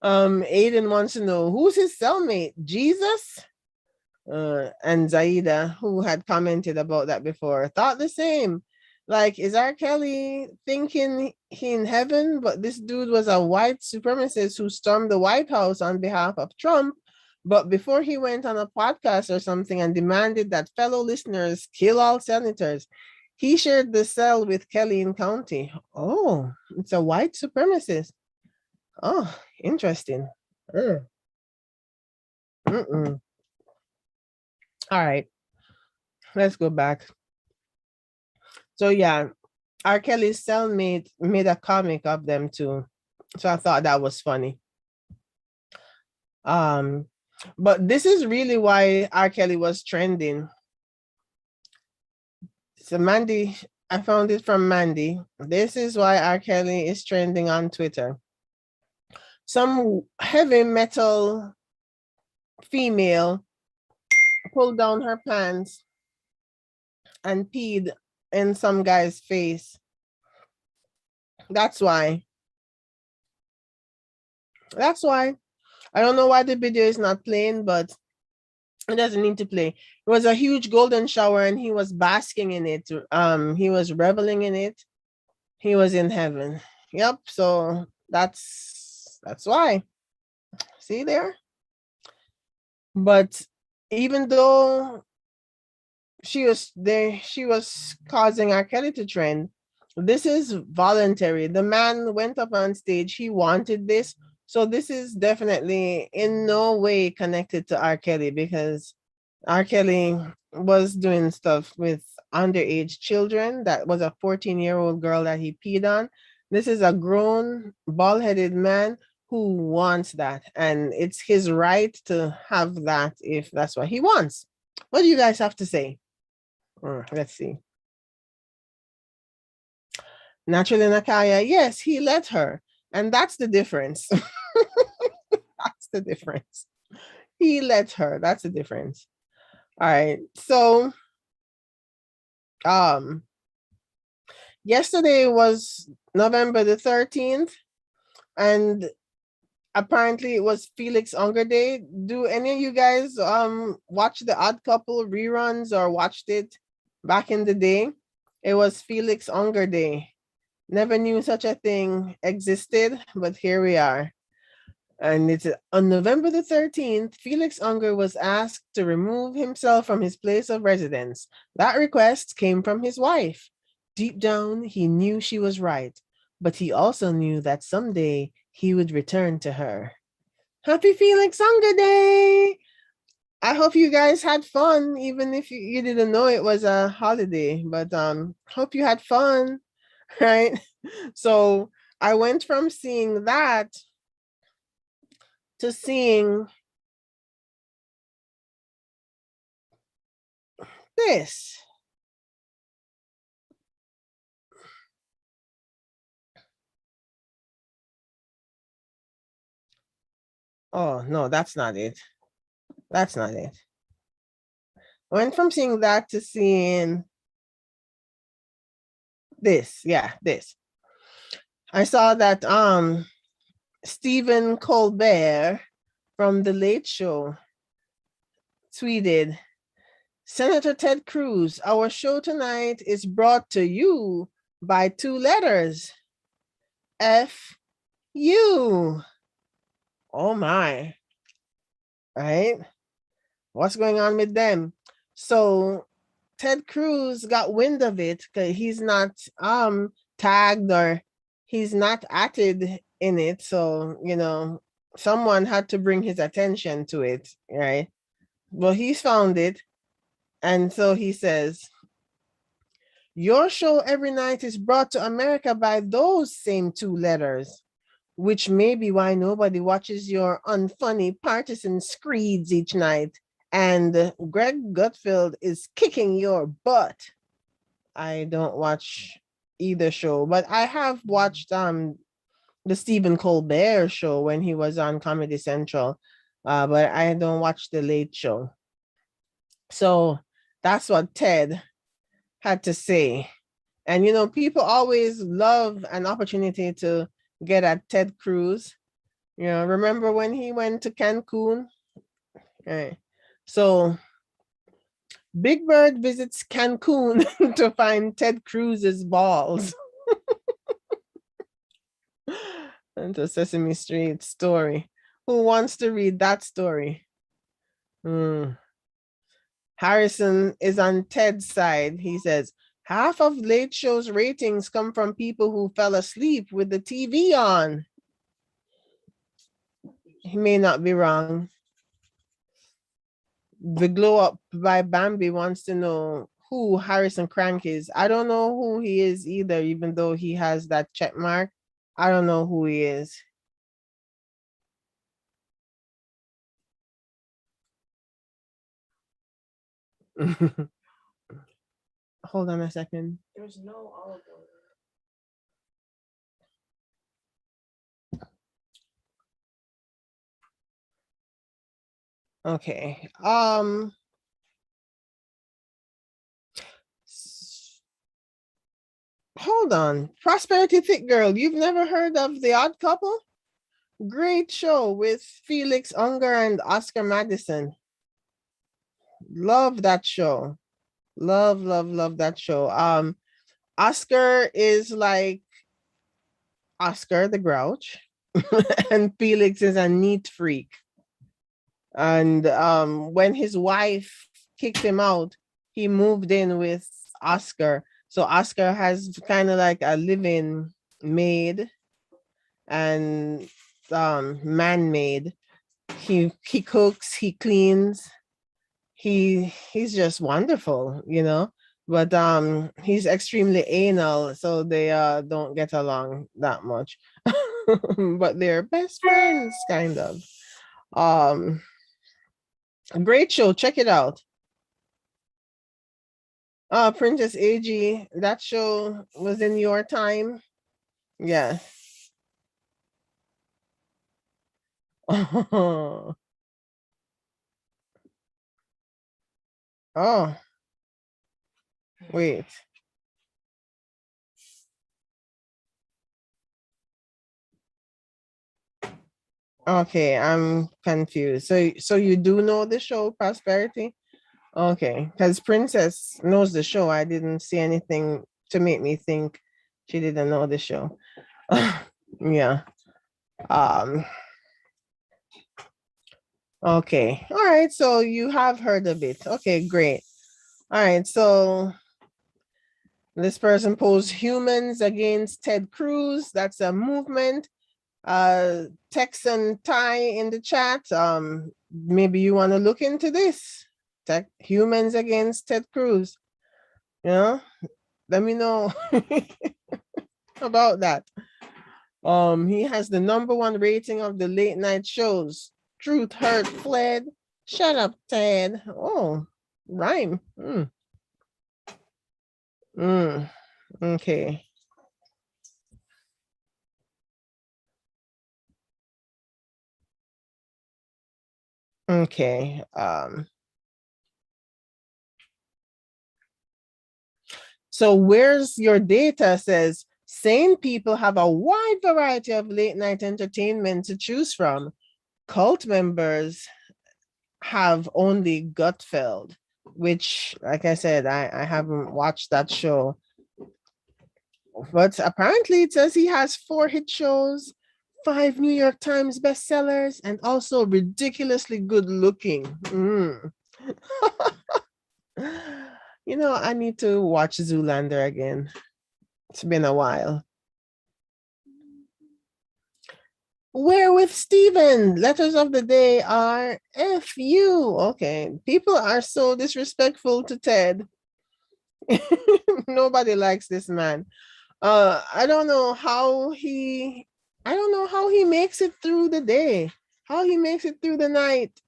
Aiden wants to know, who's his cellmate? Jesus? And Zaida, who had commented about that before, thought the same. Like, is R. Kelly thinking he in heaven? But this dude was a white supremacist who stormed the White House on behalf of Trump. But before he went on a podcast or something and demanded that fellow listeners kill all senators, he shared the cell with Kelly in County. Oh, it's a white supremacist. Oh, interesting. Mm-mm. All right. let's go back. So yeah, R. Kelly's cellmate made a comic of them too. So I thought that was funny. Um, but this is really why R. Kelly was trending. So Mandy, I found it from Mandy. This is why R. Kelly is trending on Twitter. Some heavy metal female pulled down her pants and peed in some guy's face. That's why. That's why. I don't know why the video is not playing, but it doesn't need to play. It was a huge golden shower and he was basking in it. He was reveling in it. He was in heaven. Yep. So that's why. See there? But even though she was there, she was causing R. Kelly to trend. This is voluntary. The man went up on stage. He wanted this. So this is definitely in no way connected to R. Kelly because R. Kelly was doing stuff with underage children. That was a 14-year-old girl that he peed on. This is a grown, bald-headed man who wants that. And it's his right to have that if that's what he wants. What do you guys have to say? Let's see. Naturally, Nakaya, yes, he let her. And that's the difference. That's the difference. He let her. That's the difference. All right. So, yesterday was November the 13th, and apparently it was Felix Unger Day. Do any of you guys watch the Odd Couple reruns or watched it back in the day? It was Felix Unger Day. Never knew such a thing existed, but here we are. And it's on November the 13th, Felix Unger was asked to remove himself from his place of residence. That request came from his wife. Deep down, he knew she was right, but he also knew that someday he would return to her. Happy Felix Unger Day! I hope you guys had fun, even if you didn't know it was a holiday, but hope you had fun. Right? So I went from seeing that to seeing this. Oh, no, that's not it. That's not it. I went from seeing that to seeing this. Yeah, this. I saw that Stephen Colbert from The Late Show tweeted, Senator Ted Cruz, our show tonight is brought to you by two letters. F-U. Oh my. Right? What's going on with them? So Ted Cruz got wind of it because he's not tagged or he's not added in it. So, you know, someone had to bring his attention to it, right? Well, he's found it. And so he says, your show every night is brought to America by those same two letters, which may be why nobody watches your unfunny partisan screeds each night. And Greg Gutfeld is kicking your butt. I don't watch either show, but I have watched the Stephen Colbert show when he was on Comedy Central, but I don't watch the Late Show. So that's what Ted had to say. And, you know, people always love an opportunity to get at Ted Cruz. You know, remember when he went to Cancun? Right. So Big Bird visits Cancun to find Ted Cruz's balls. And the Sesame Street story. Who wants to read that story? Harrison is on Ted's side. He says, half of Late Show's ratings come from people who fell asleep with the TV on. He may not be wrong. The Glow Up by Bambi wants to know who Harrison Crank is. I don't know who he is either, even though he has that check mark. I don't know who he is. Hold on a second. There's no olive oil. Okay. Hold on. Prosperity Thick Girl. You've never heard of The Odd Couple? Great show with Felix Unger and Oscar Madison. Love that show. Love, love, love that show. Oscar is like Oscar the Grouch, and Felix is a neat freak. And when his wife kicked him out, he moved in with Oscar. So Oscar has kind of like a living maid and man-made. He cooks, he cleans, he's just wonderful, you know. But he's extremely anal, so they don't get along that much. But they're best friends, kind of. A great show, check it out. Princess AG, that show was in your time. Yeah. Oh. Oh. Wait. Okay, I'm confused. So you do know the show Prosperity? Okay, because Princess knows the show. I didn't see anything to make me think she didn't know the show. Yeah. Okay. All right. So you have heard of it. Okay, great. All right. So this person posed Humans Against Ted Cruz. That's a movement. Texan Ty in the chat. Maybe you want to look into this. Humans Against Ted Cruz. You know, let me know about that. He has the #1 rating of the late night shows. Truth Hurt Fled. Shut up, Ted. Oh, rhyme. Okay. Okay. So where's your data says sane people have a wide variety of late night entertainment to choose from. Cult members have only Gutfeld, which, like I said, I haven't watched that show. But apparently it says he has 4 hit shows, 5 New York Times bestsellers, and also ridiculously good looking. You know, I need to watch Zoolander again. It's been a while. Where with Steven? Letters of the day are F you. Okay. People are so disrespectful to Ted. Nobody likes this man. I don't know how he makes it through the day, how he makes it through the night.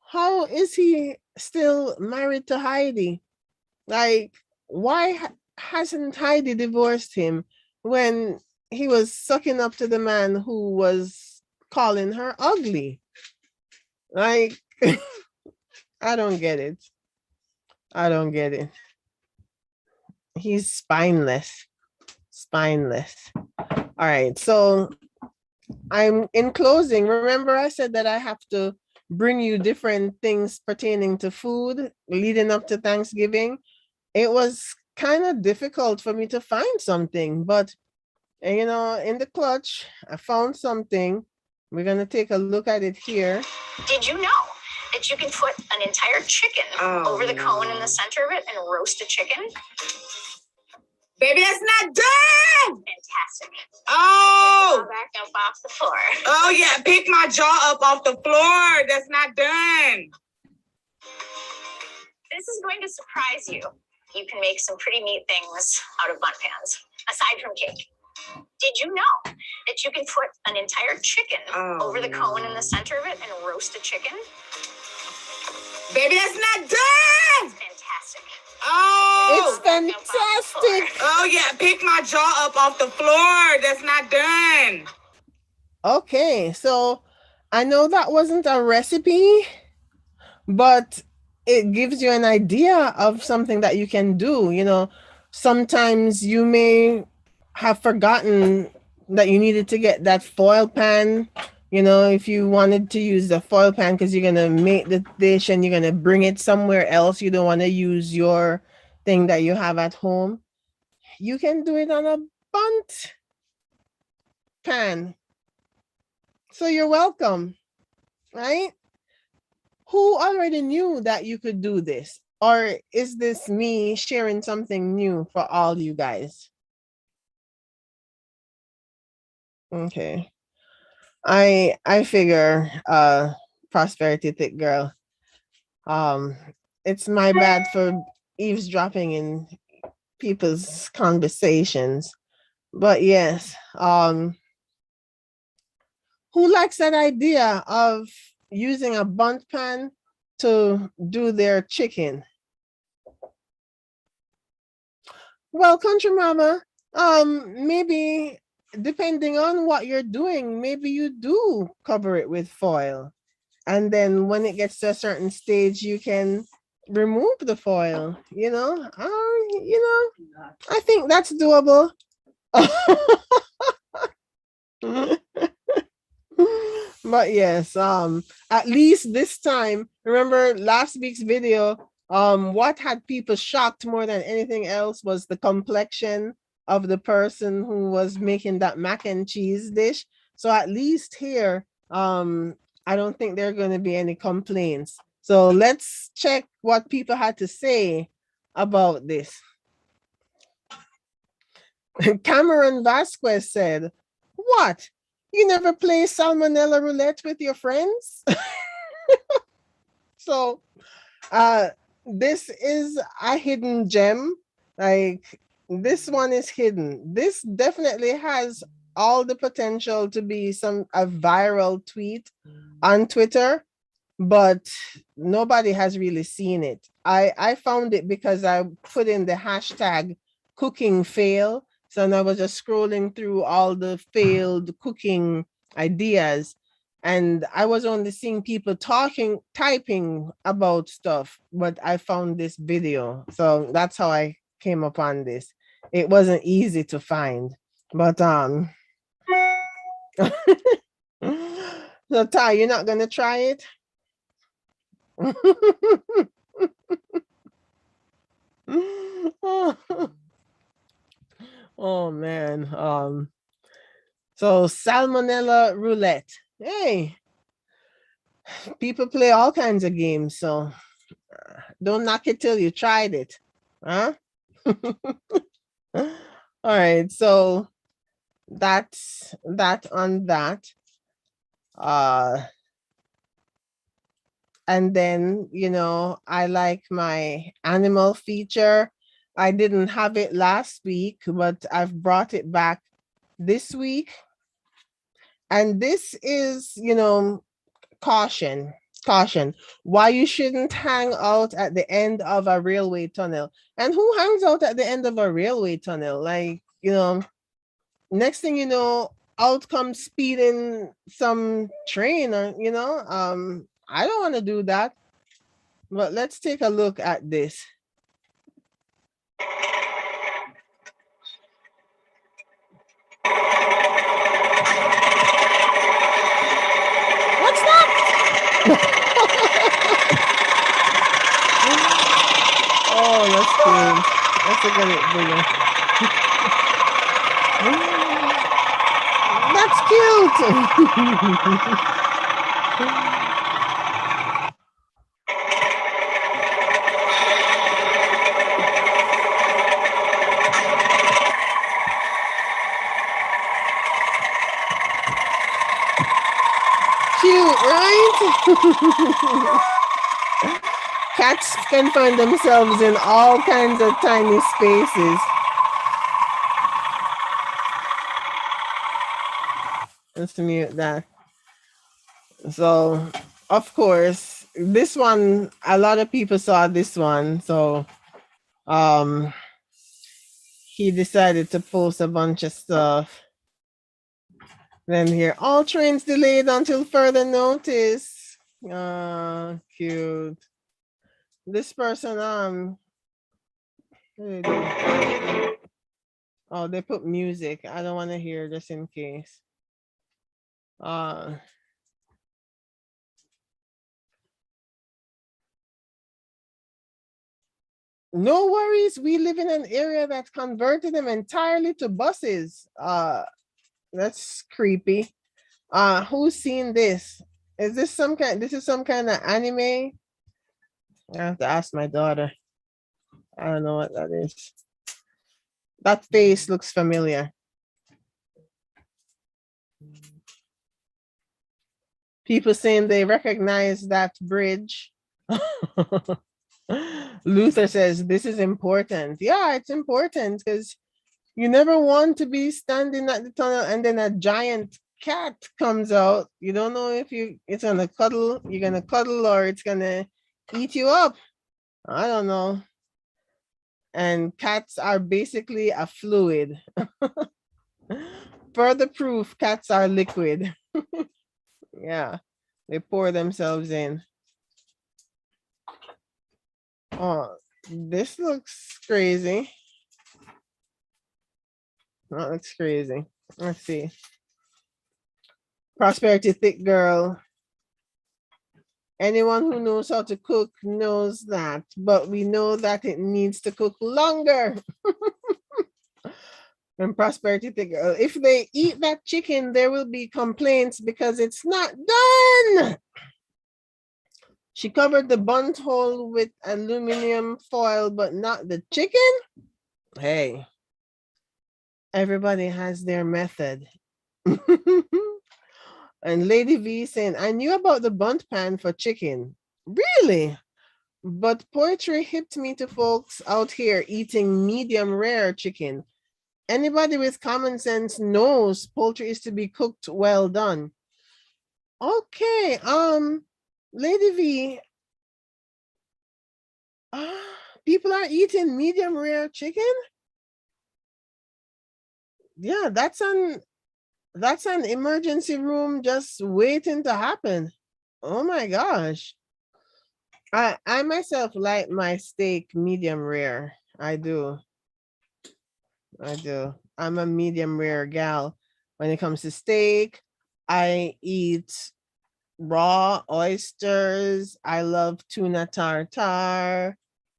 How is he still married to Heidi? Like, why hasn't Heidi divorced him when he was sucking up to the man who was calling her ugly? Like, I don't get it. I don't get it. He's spineless. Spineless. All right. So I'm in closing. Remember, I said that I have to bring you different things pertaining to food leading up to Thanksgiving. It was kind of difficult for me to find something, but you know, in the clutch, I found something. We're gonna take a look at it here. Did you know that you can put an entire chicken over the cone in the center of it and roast a chicken? Baby, that's not done. Fantastic. Oh. Back up off the floor. Oh yeah, pick my jaw up off the floor. That's not done. This is going to surprise you. You can make some pretty neat things out of bun pans, aside from cake. Did you know that you can put an entire chicken over the cone in the center of it and roast a chicken? Baby, that's not done. It's fantastic. Oh. It's fantastic. Oh, yeah. Pick my jaw up off the floor. That's not done. Okay, so I know that wasn't a recipe, but it gives you an idea of something that you can do. You know, sometimes you may have forgotten that you needed to get that foil pan. You know, if you wanted to use the foil pan because you're gonna make the dish and you're gonna bring it somewhere else, you don't want to use your thing that you have at home, you can do it on a bunt pan. So you're welcome, right? Who already knew that you could do this? Or is this me sharing something new for all you guys? Okay. I figure prosperity thick girl. It's my bad for eavesdropping in people's conversations. But yes, who likes that idea of using a bunt pan to do their chicken? Well, country mama, maybe depending on what you're doing, maybe you do cover it with foil. And then when it gets to a certain stage, you can remove the foil, you know? I think that's doable. But yes, at least this time, remember last week's video, what had people shocked more than anything else was the complexion of the person who was making that mac and cheese dish. So at least here, I don't think there are going to be any complaints. So let's check what people had to say about this. Cameron Vasquez said, "What? You never play salmonella roulette with your friends?" So this is a hidden gem. Like, this one is hidden. This definitely has all the potential to be a viral tweet on Twitter, but nobody has really seen it. I found it because I put in the hashtag cooking fail. So I was just scrolling through all the failed cooking ideas, and I was only seeing people typing about stuff, but I found this video. So that's how I came upon this. It wasn't easy to find, but so Ty, you're not gonna try it? Oh man. So salmonella roulette. Hey, people play all kinds of games, so don't knock it till you tried it. Huh? All right, so that's that on that. And then, I like my animal feature. I didn't have it last week, but I've brought it back this week. And this is, caution. Why you shouldn't hang out at the end of a railway tunnel. And who hangs out at the end of a railway tunnel? Like, next thing you know, out comes speeding some train, or I don't want to do that. But let's take a look at this. What's that? Oh, that's cool. That's a good video. That's cute. Cute, right? cats can find themselves in all kinds of tiny spaces. Let's mute that. So, of course, this one, a lot of people saw this one. So, um, he decided to post a bunch of stuff. Then here, all trains delayed until further notice. Cute. This person, what did they do? Oh, they put music. I don't want to hear just in case. No worries. We live in an area that converted them entirely to buses. That's creepy. Who's seen this? Is this some kind? This is some kind of anime. I have to ask my daughter. I don't know what that is. That face looks familiar. People saying they recognize that bridge. Luther says this is important. Yeah, it's important because you never want to be standing at the tunnel and then a giant cat comes out. You don't know if it's gonna cuddle, you're gonna cuddle, or it's gonna eat you up. I don't know. And cats are basically a fluid. Further proof, cats are liquid. Yeah, they pour themselves in. Oh, this looks crazy. That looks crazy. Let's see. Prosperity thick girl. Anyone who knows how to cook knows that, but we know that it needs to cook longer. And prosperity thick girl. If they eat that chicken, there will be complaints because it's not done. She covered the bunt hole with aluminum foil, but not the chicken. Hey, everybody has their method. And Lady V saying, I knew about the bunt pan for chicken. Really? But poetry hipped me to folks out here eating medium rare chicken. Anybody with common sense knows poultry is to be cooked well done. Okay, Lady V, people are eating medium rare chicken? Yeah, that's an emergency room just waiting to happen. Oh my gosh. I myself like my steak medium rare. I do. I'm a medium rare gal. When it comes to steak, I eat raw oysters. I love tuna tartare.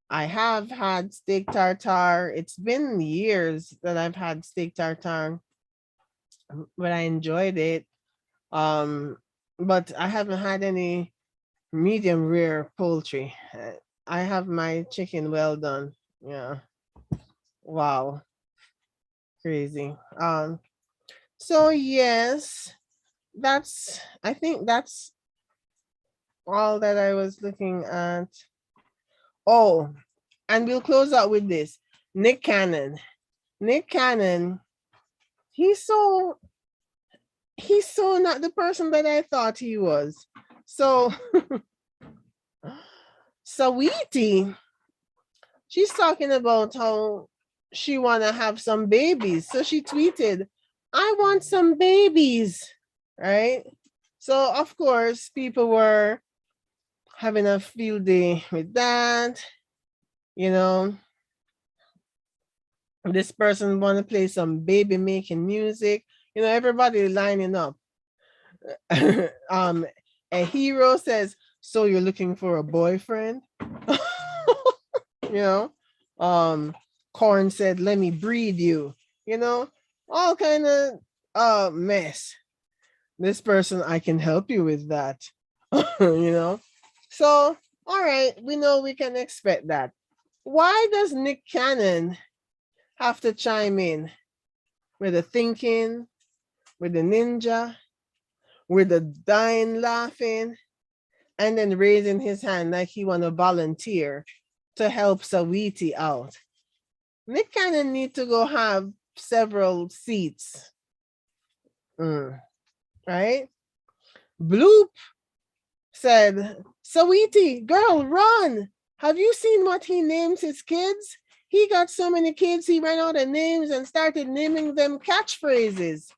I have had steak tartare. It's been years that I've had steak tartare, but I enjoyed it. But I haven't had any medium rare poultry. I have my chicken well done. Yeah. Wow. Crazy. So yes, I think that's all that I was looking at. Oh, and we'll close out with this. Nick Cannon. Nick Cannon, he's so not the person that I thought he was. So Saweetie, she's talking about how she wanna have some babies. So she tweeted, I want some babies, right? So of course, people were having a field day with that. You know, this person want to play some baby making music. You know, everybody lining up. A hero says, so you're looking for a boyfriend? You know, Corn said, let me breed you. You know, all kind of mess. This person, I can help you with that. You know, so all right, we know we can expect that. Why does Nick Cannon have to chime in with the thinking, with the ninja, with the dying laughing? and then raising his hand like he want to volunteer to help Saweetie out. Nick kind of need to go have several seats. Right? Bloop said, Saweetie, girl, run. Have you seen what he names his kids? He got so many kids, he ran out of names and started naming them catchphrases.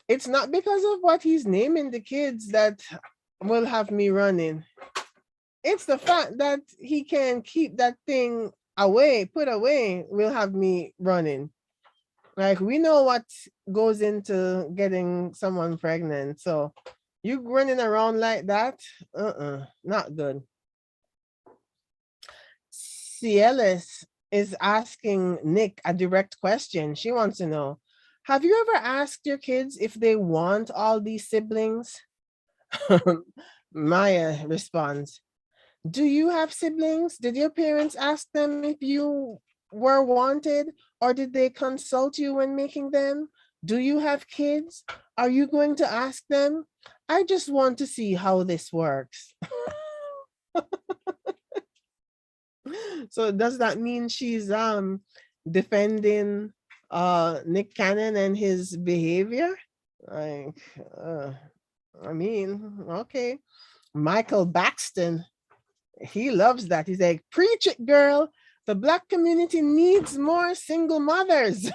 It's not because of what he's naming the kids that will have me running. It's the fact that he can keep that thing away, put away, will have me running. Like, we know what goes into getting someone pregnant. So you running around like that, not good. Cielis is asking Nick a direct question. She wants to know, have you ever asked your kids if they want all these siblings? Maya responds, do you have siblings? Did your parents ask them if you were wanted, or did they consult you when making them? Do you have kids? Are you going to ask them? I just want to see how this works. So does that mean she's defending Nick Cannon and his behavior? Like, I mean, okay. Michael Baxton, he loves that. He's like, preach it, girl. The Black community needs more single mothers.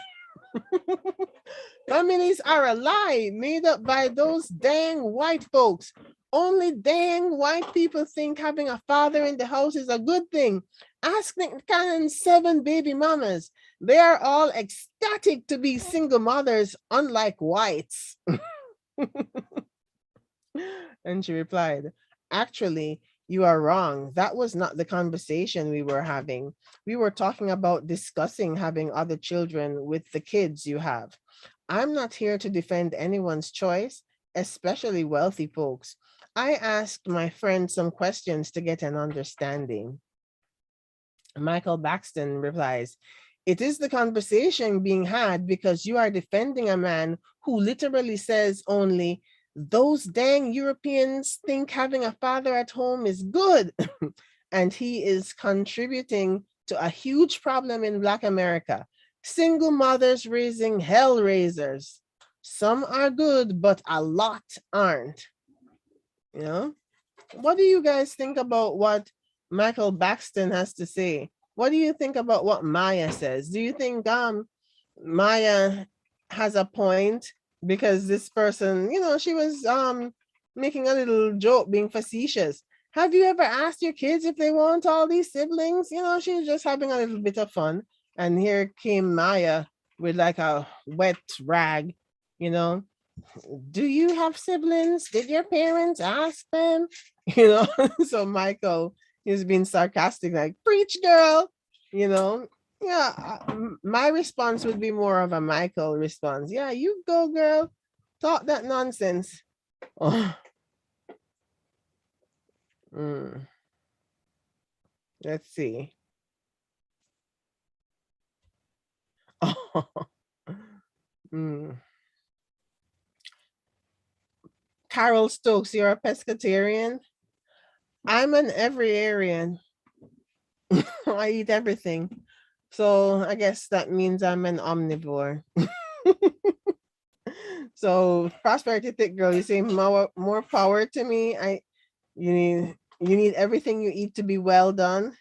Families are a lie made up by those dang white folks. Only dang white people think having a father in the house is a good thing. Ask Nick Cannon's 7 baby mamas. They are all ecstatic to be single mothers, unlike whites. And she replied, actually, you are wrong. That was not the conversation we were having. We were talking about discussing having other children with the kids you have. I'm not here to defend anyone's choice, especially wealthy folks. I asked my friend some questions to get an understanding. Michael Baxton replies, it is the conversation being had because you are defending a man who literally says only, those dang Europeans think having a father at home is good. And he is contributing to a huge problem in Black America. Single mothers raising hell raisers. Some are good, but a lot aren't. You know? What do you guys think about what Michael Baxton has to say? What do you think about what Maya says? Do you think Maya has a point? Because this person, she was making a little joke, being facetious. Have you ever asked your kids if they want all these siblings? She's just having a little bit of fun. And here came Maya with like a wet rag, do you have siblings? Did your parents ask them? So Michael is being sarcastic, like, preach, girl, Yeah, my response would be more of a Michael response. Yeah, you go, girl. Talk that nonsense. Oh. Let's see. Carol Stokes, you're a pescatarian? I'm an everyarian. I eat everything. So I guess that means I'm an omnivore. So prosperity thick girl, you say more power to me. You need everything you eat to be well done.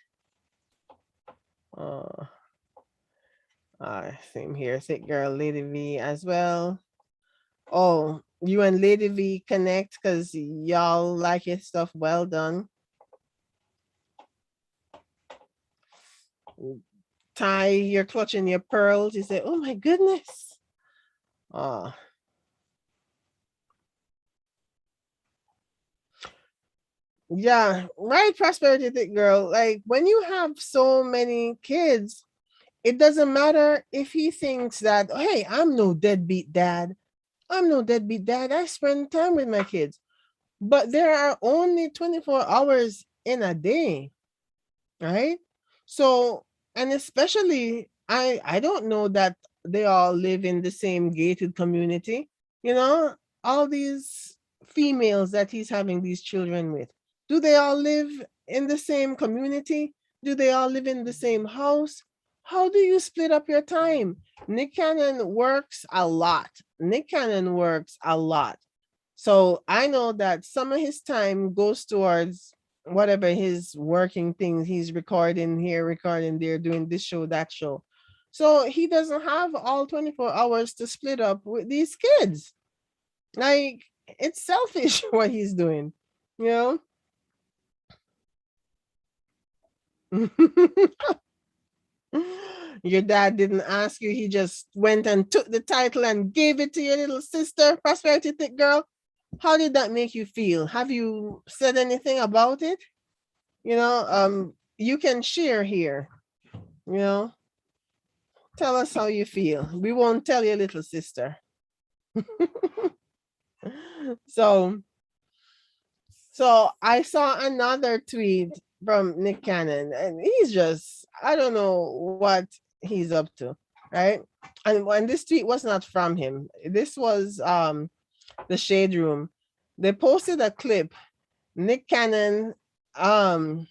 Same here, thick girl, Lady V as well. Oh, you and Lady V connect because y'all like your stuff well done. Ty, you're clutching your pearls. You say, oh my goodness. Yeah, right, prosperity thick girl. Like, when you have so many kids, it doesn't matter if he thinks that, hey, I'm no deadbeat dad. I spend time with my kids. But there are only 24 hours in a day, right? So, and especially, I don't know that they all live in the same gated community. All these females that he's having these children with? Do they all live in the same community? Do they all live in the same house? How do you split up your time? Nick Cannon works a lot. Nick Cannon works a lot. So I know that some of his time goes towards whatever his working things. He's recording here, recording there, doing this show, that show. So he doesn't have all 24 hours to split up with these kids. Like, it's selfish what he's doing, you know? Your dad didn't ask you, he just went and took the title and gave it to your little sister, Prosperity Thick Girl. How did that make you feel? Have you said anything about it? You know, you can share here, you know. Tell us how you feel. We won't tell your little sister. So I saw another tweet from Nick Cannon, and he's just, I don't know what he's up to, right? And this tweet was not from him. This was the Shade Room. They posted a clip. Nick Cannon said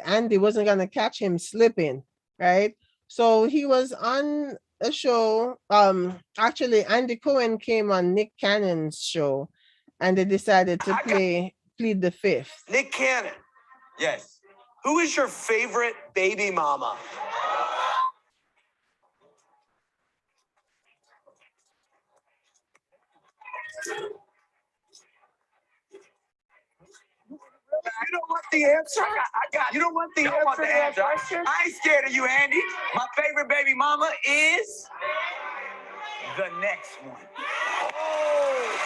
Andy wasn't gonna catch him slipping, right? So he was on a show. Actually, Andy Cohen came on Nick Cannon's show, and they decided to plead the fifth. Nick Cannon. Yes. Who is your favorite baby mama? You don't want the answer? I got you. Don't want the answer? I ain't scared of you, Andy. My favorite baby mama is the next one. Oh.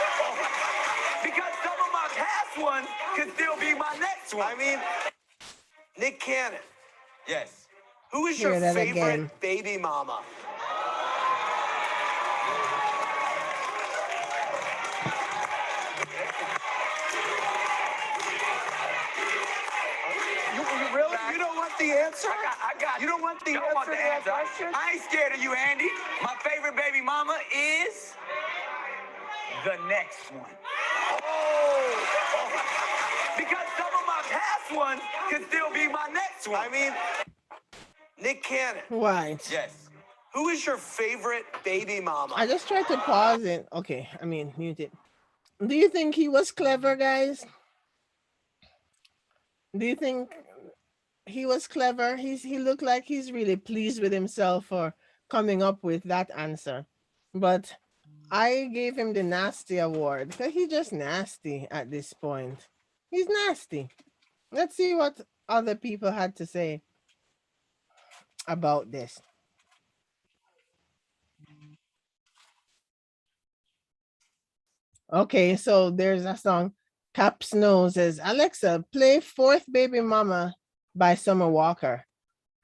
Because some of my past ones could still be my next one. I mean, Nick Cannon. Yes. Who is your favorite baby mama? Really? You don't want the answer? I got you. Don't want the answer? I ain't scared of you, Andy. My favorite baby mama is the next one. Oh. Because some of my past ones could still be my next one. I mean, Nick Cannon. Right. Yes. Who is your favorite baby mama? I just tried to pause it. Okay, I mean, mute it. Do you think he was clever, guys? Do you think he was clever? He looked like he's really pleased with himself for coming up with that answer. But I gave him the nasty award because he's just nasty at this point. He's nasty. Let's see what other people had to say about this. Okay, so there's a song. Cap Snow says, Alexa, play Fourth Baby Mama by Summer Walker.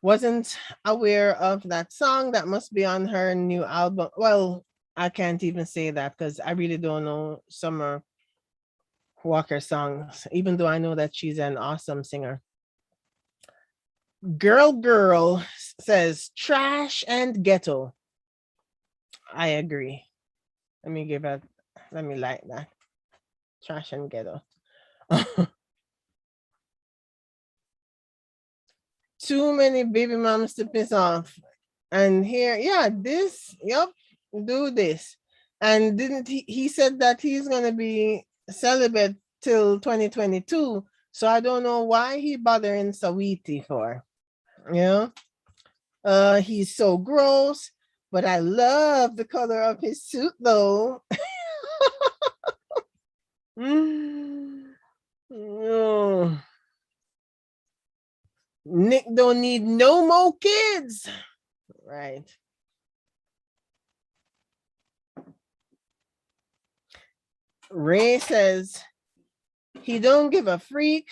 Wasn't aware of that song. That must be on her new album. Well, I can't even say that because I really don't know Summer Walker songs, even though I know that she's an awesome singer. Girl says, trash and ghetto. I agree. Let me like that. Trash and ghetto. Too many baby moms to piss off. And here, yeah, this, yep, do this. And didn't he said that he's gonna be celibate till 2022. So I don't know why he bothering Saweetie for. You know? He's so gross, but I love the color of his suit though. Oh. Nick don't need no more kids. Right. Ray says he don't give a freak,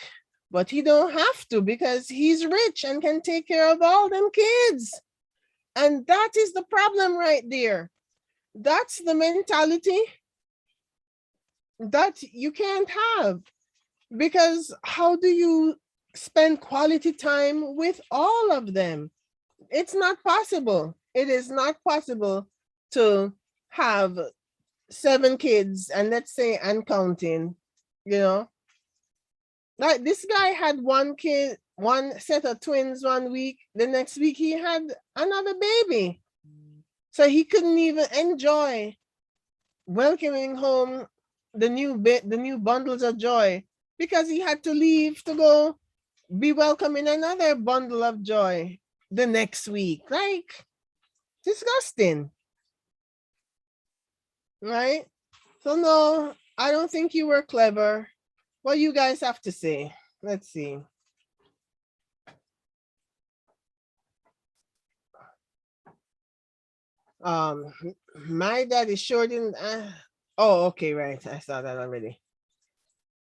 but he don't have to because he's rich and can take care of all them kids. And that is the problem right there. That's the mentality that you can't have, because how do you spend quality time with all of them? It's not possible. It is not possible to have 7 kids, and let's say and counting, you know. Like this guy had 1 kid, 1 set of twins 1 week. The next week he had another baby. So he couldn't even enjoy welcoming home the new bundles of joy because he had to leave to go be welcoming another bundle of joy the next week. Like disgusting, right? So no, I don't think you were clever. What you guys have to say? Let's see. Um, my daddy sure didn't. Oh, okay, right. I saw that already.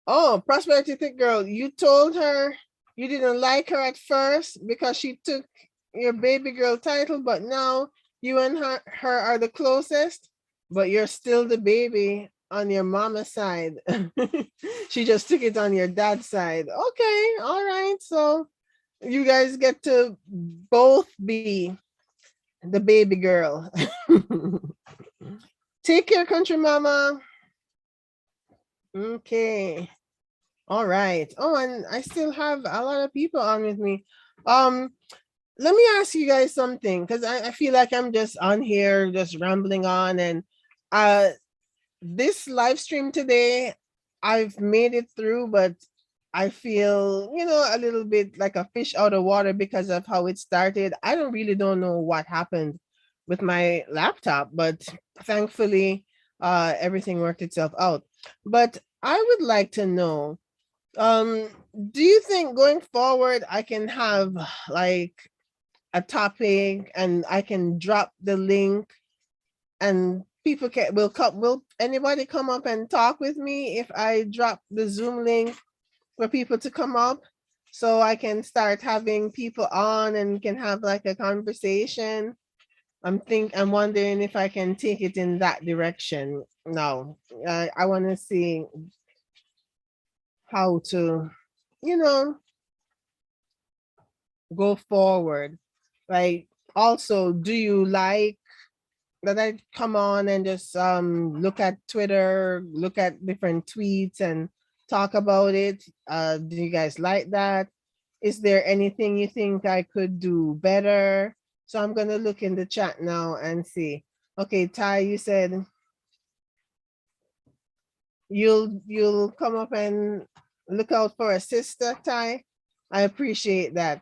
Oh, prosperity thick girl, you told her you didn't like her at first because she took your baby girl title, but now you and her are the closest, but you're still the baby on your mama's side. She just took it on your dad's side. Okay, all right. So you guys get to both be the baby girl. Take care, country mama. Okay. All right. Oh, and I still have a lot of people on with me. Um, Let me ask you guys something because I feel like I'm just on here just rambling on, and uh this live stream today, I've made it through, but I feel, a little bit like a fish out of water because of how it started. I don't know what happened with my laptop, but thankfully everything worked itself out. But I would like to know, um, do you think going forward I can have like a topic and I can drop the link and people will anybody come up and talk with me if I drop the Zoom link for people to come up so I can start having people on and can have like a conversation. I'm wondering if I can take it in that direction. No, I want to see how to, you know, go forward. Like, also, do you like that I come on and just look at Twitter, look at different tweets and talk about it? Do you guys like that? Is there anything you think I could do better? So I'm gonna look in the chat now and see. Okay, Ty, you said you'll come up and look out for a sister, Ty. I appreciate that.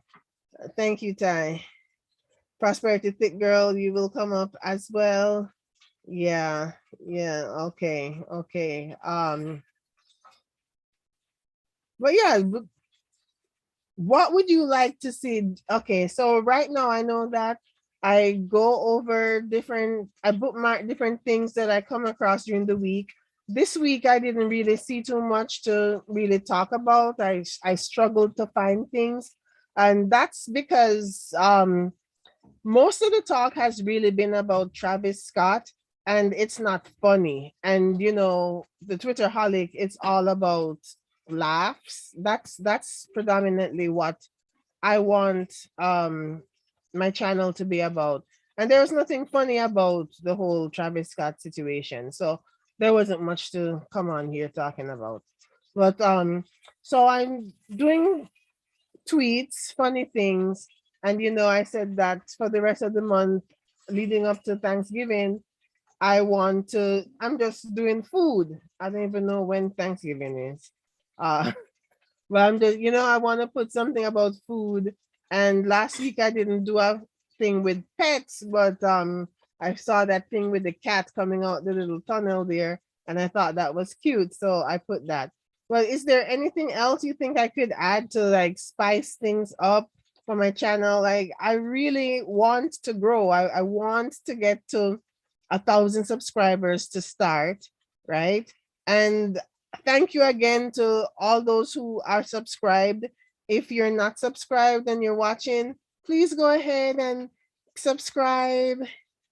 Thank you, Ty. Prosperity Thick Girl, you will come up as well. Yeah, yeah, okay, okay. But yeah, what would you like to see? Okay, so right now I know that I go over I bookmark different things that I come across during the week. This week I didn't really see too much to really talk about. I struggled to find things, and that's because most of the talk has really been about Travis Scott, and it's not funny. And the Twitter holic, it's all about laughs. That's predominantly what I want my channel to be about. And there was nothing funny about the whole Travis Scott situation. So there wasn't much to come on here talking about. But so I'm doing tweets, funny things. And I said that for the rest of the month leading up to Thanksgiving, I'm just doing food. I don't even know when Thanksgiving is. Uh, but I'm just, I want to put something about food. And last week I didn't do a thing with pets, but I saw that thing with the cat coming out the little tunnel there, and I thought that was cute, so I put that. Well, is there anything else you think I could add to like spice things up for my channel? Like, I really want to grow. I want to get to 1,000 subscribers to start, right? And thank you again to all those who are subscribed. If you're not subscribed and you're watching, please go ahead and subscribe,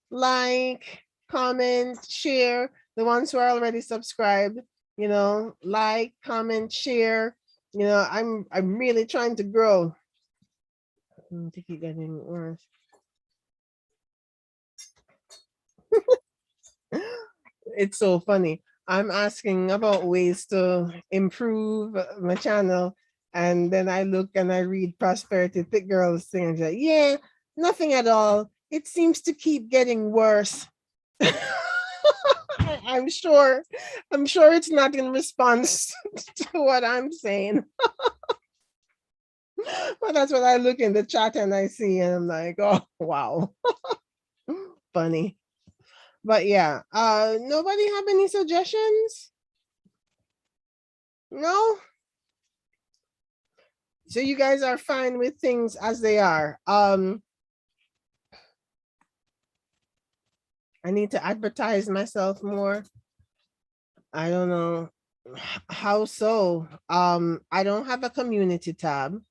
like, comment, share. The ones who are already subscribed, like, comment, share. I'm really trying to grow. To keep getting worse. It's so funny. I'm asking about ways to improve my channel, and then I look and I read Prosperity Thick Girls thing and say, yeah, nothing at all. It seems to keep getting worse. I'm sure. I'm sure it's not in response to what I'm saying. But that's what I look in the chat and I see, and I'm like, oh wow. Funny. But yeah, nobody have any suggestions? No? So you guys are fine with things as they are. I need to advertise myself more. I don't know how so. I don't have a community tab.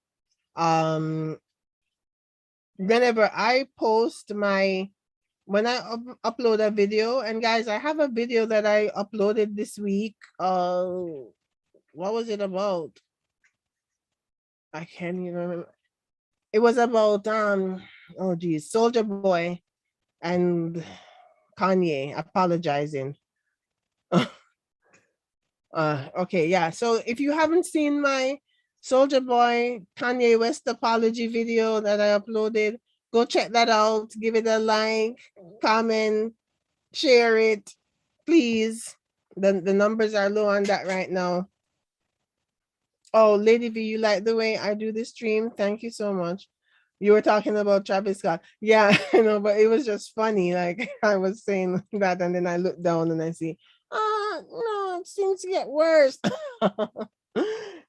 Whenever I post when I upload a video, and guys, I have a video that I uploaded this week. What was it about? I can't even remember. It was about oh geez, Soldier Boy and Kanye apologizing. Okay, yeah. So if you haven't seen my Soldier Boy Kanye West apology video that I uploaded, go check that out. Give it a like, comment, share it, please. The numbers are low on that right now. Oh, Lady V, you like the way I do the stream? Thank you so much. You were talking about Travis Scott. Yeah, I know, but it was just funny. Like I was saying that, and then I look down and I see, no, it seems to get worse.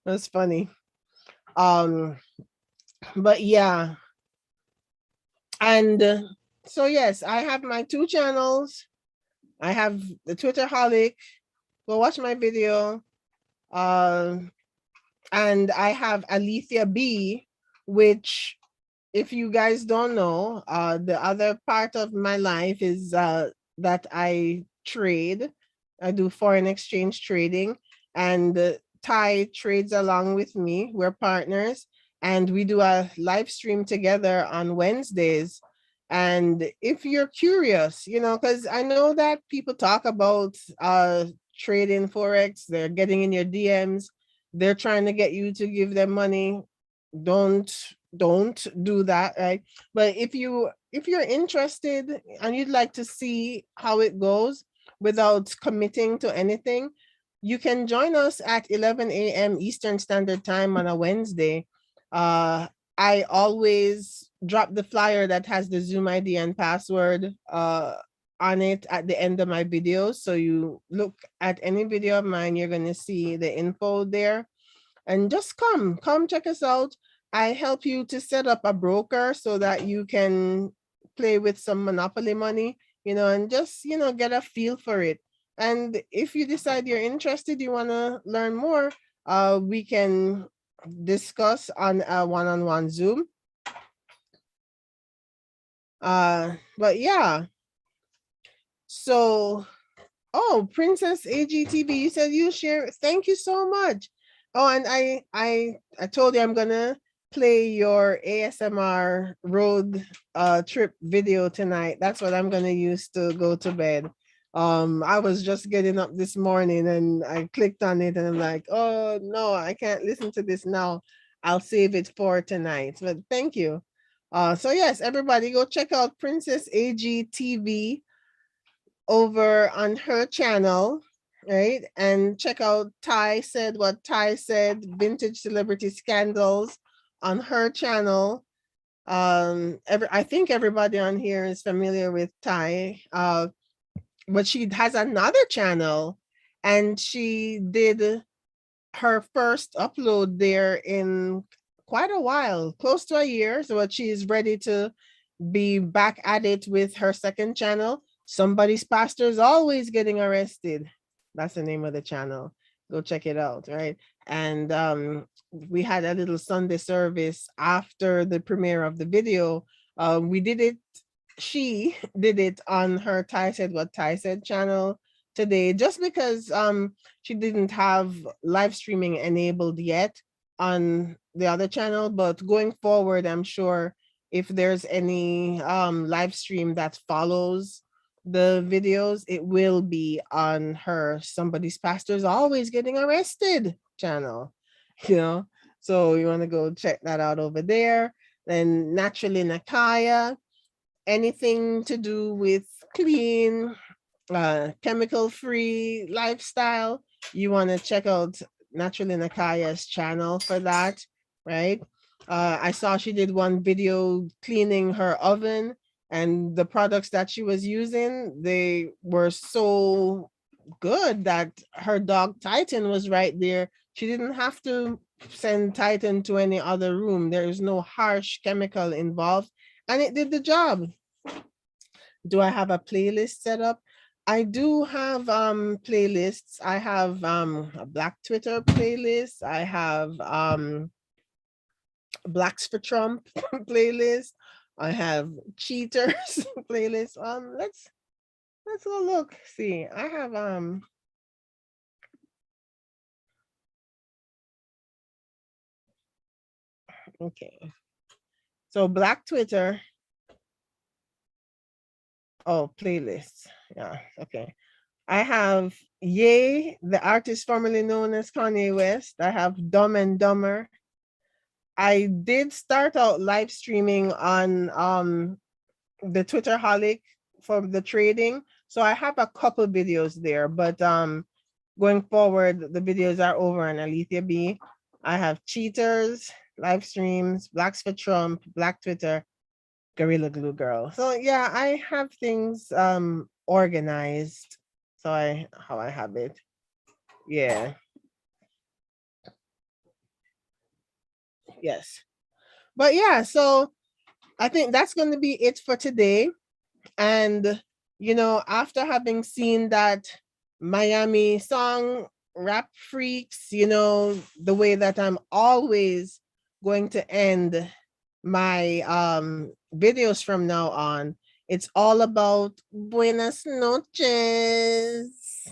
That's funny. But yeah. And so yes, I have my 2 channels. I have the Twitter Holic. Go watch my video. And I have Alethea B, which, if you guys don't know, the other part of my life is that I trade. I do foreign exchange trading, and Ty trades along with me. We're partners, and we do a live stream together on Wednesdays. And if you're curious, because I know that people talk about trading Forex, they're getting in your DMs, they're trying to get you to give them money. Don't do that, right? But if you're interested and you'd like to see how it goes without committing to anything, you can join us at 11 a.m. Eastern Standard Time on a Wednesday. I always drop the flyer that has the Zoom ID and password on it at the end of my videos. So you look at any video of mine, you're going to see the info there. And just come check us out. I help you to set up a broker so that you can play with some Monopoly money, and just, get a feel for it. And if you decide you're interested, you want to learn more, we can discuss on a one-on-one Zoom. But yeah. So, oh, Princess AGTV, you said you share. Thank you so much. Oh, and I told you I'm gonna play your ASMR road trip video tonight. That's what I'm gonna use to go to bed. I was just getting up this morning and I clicked on it and I'm like, oh no, I can't listen to this now. I'll save it for tonight. But thank you. So yes, everybody go check out Princess AGTV over on her channel, right? And check out Ty Said What Ty Said, Vintage Celebrity Scandals on her channel. I think everybody on here is familiar with Ty, but she has another channel, and she did her first upload there in quite a while, close to a year. So she's ready to be back at it with her second channel. Somebody's pastor is always getting arrested. That's the name of the channel. Go check it out, right? And we had a little Sunday service after the premiere of the video. We did it. She did it on her Ty Said What Ty Said channel today, just because she didn't have live streaming enabled yet on the other channel. But going forward, I'm sure if there's any live stream that follows the videos, it will be on her Somebody's Pastor's Always Getting Arrested channel, you know. So you want to go check that out over there. Then Naturally Nakaya, anything to do with clean, chemical free lifestyle, you want to check out Naturally Nakaya's channel for that, right? I saw she did one video cleaning her oven, and the products that she was using, they were so good that her dog Titan was right there. She didn't have to send Titan to any other room. There is no harsh chemical involved, and it did the job. Do I have a playlist set up? I do have playlists. I have a Black Twitter playlist. I have Blacks for Trump playlist. I have Cheaters playlist. Let's go look. See, I have okay. So Black Twitter. Oh, playlists. Yeah, okay. I have Ye, the artist formerly known as Kanye West. I have Dumb and Dumber. I did start out live streaming on the Twitter Holic for the trading. So I have a couple videos there, but going forward, the videos are over on Alethea B. I have Cheaters, live streams, Blacks for Trump, Black Twitter, Gorilla Glue Girl. So yeah, I have things organized. So how I have it. Yeah. Yes. But yeah, so I think that's going to be it for today. And after having seen that Miami song, Rap Freaks, the way that I'm always going to end my videos from now on, it's all about buenas noches.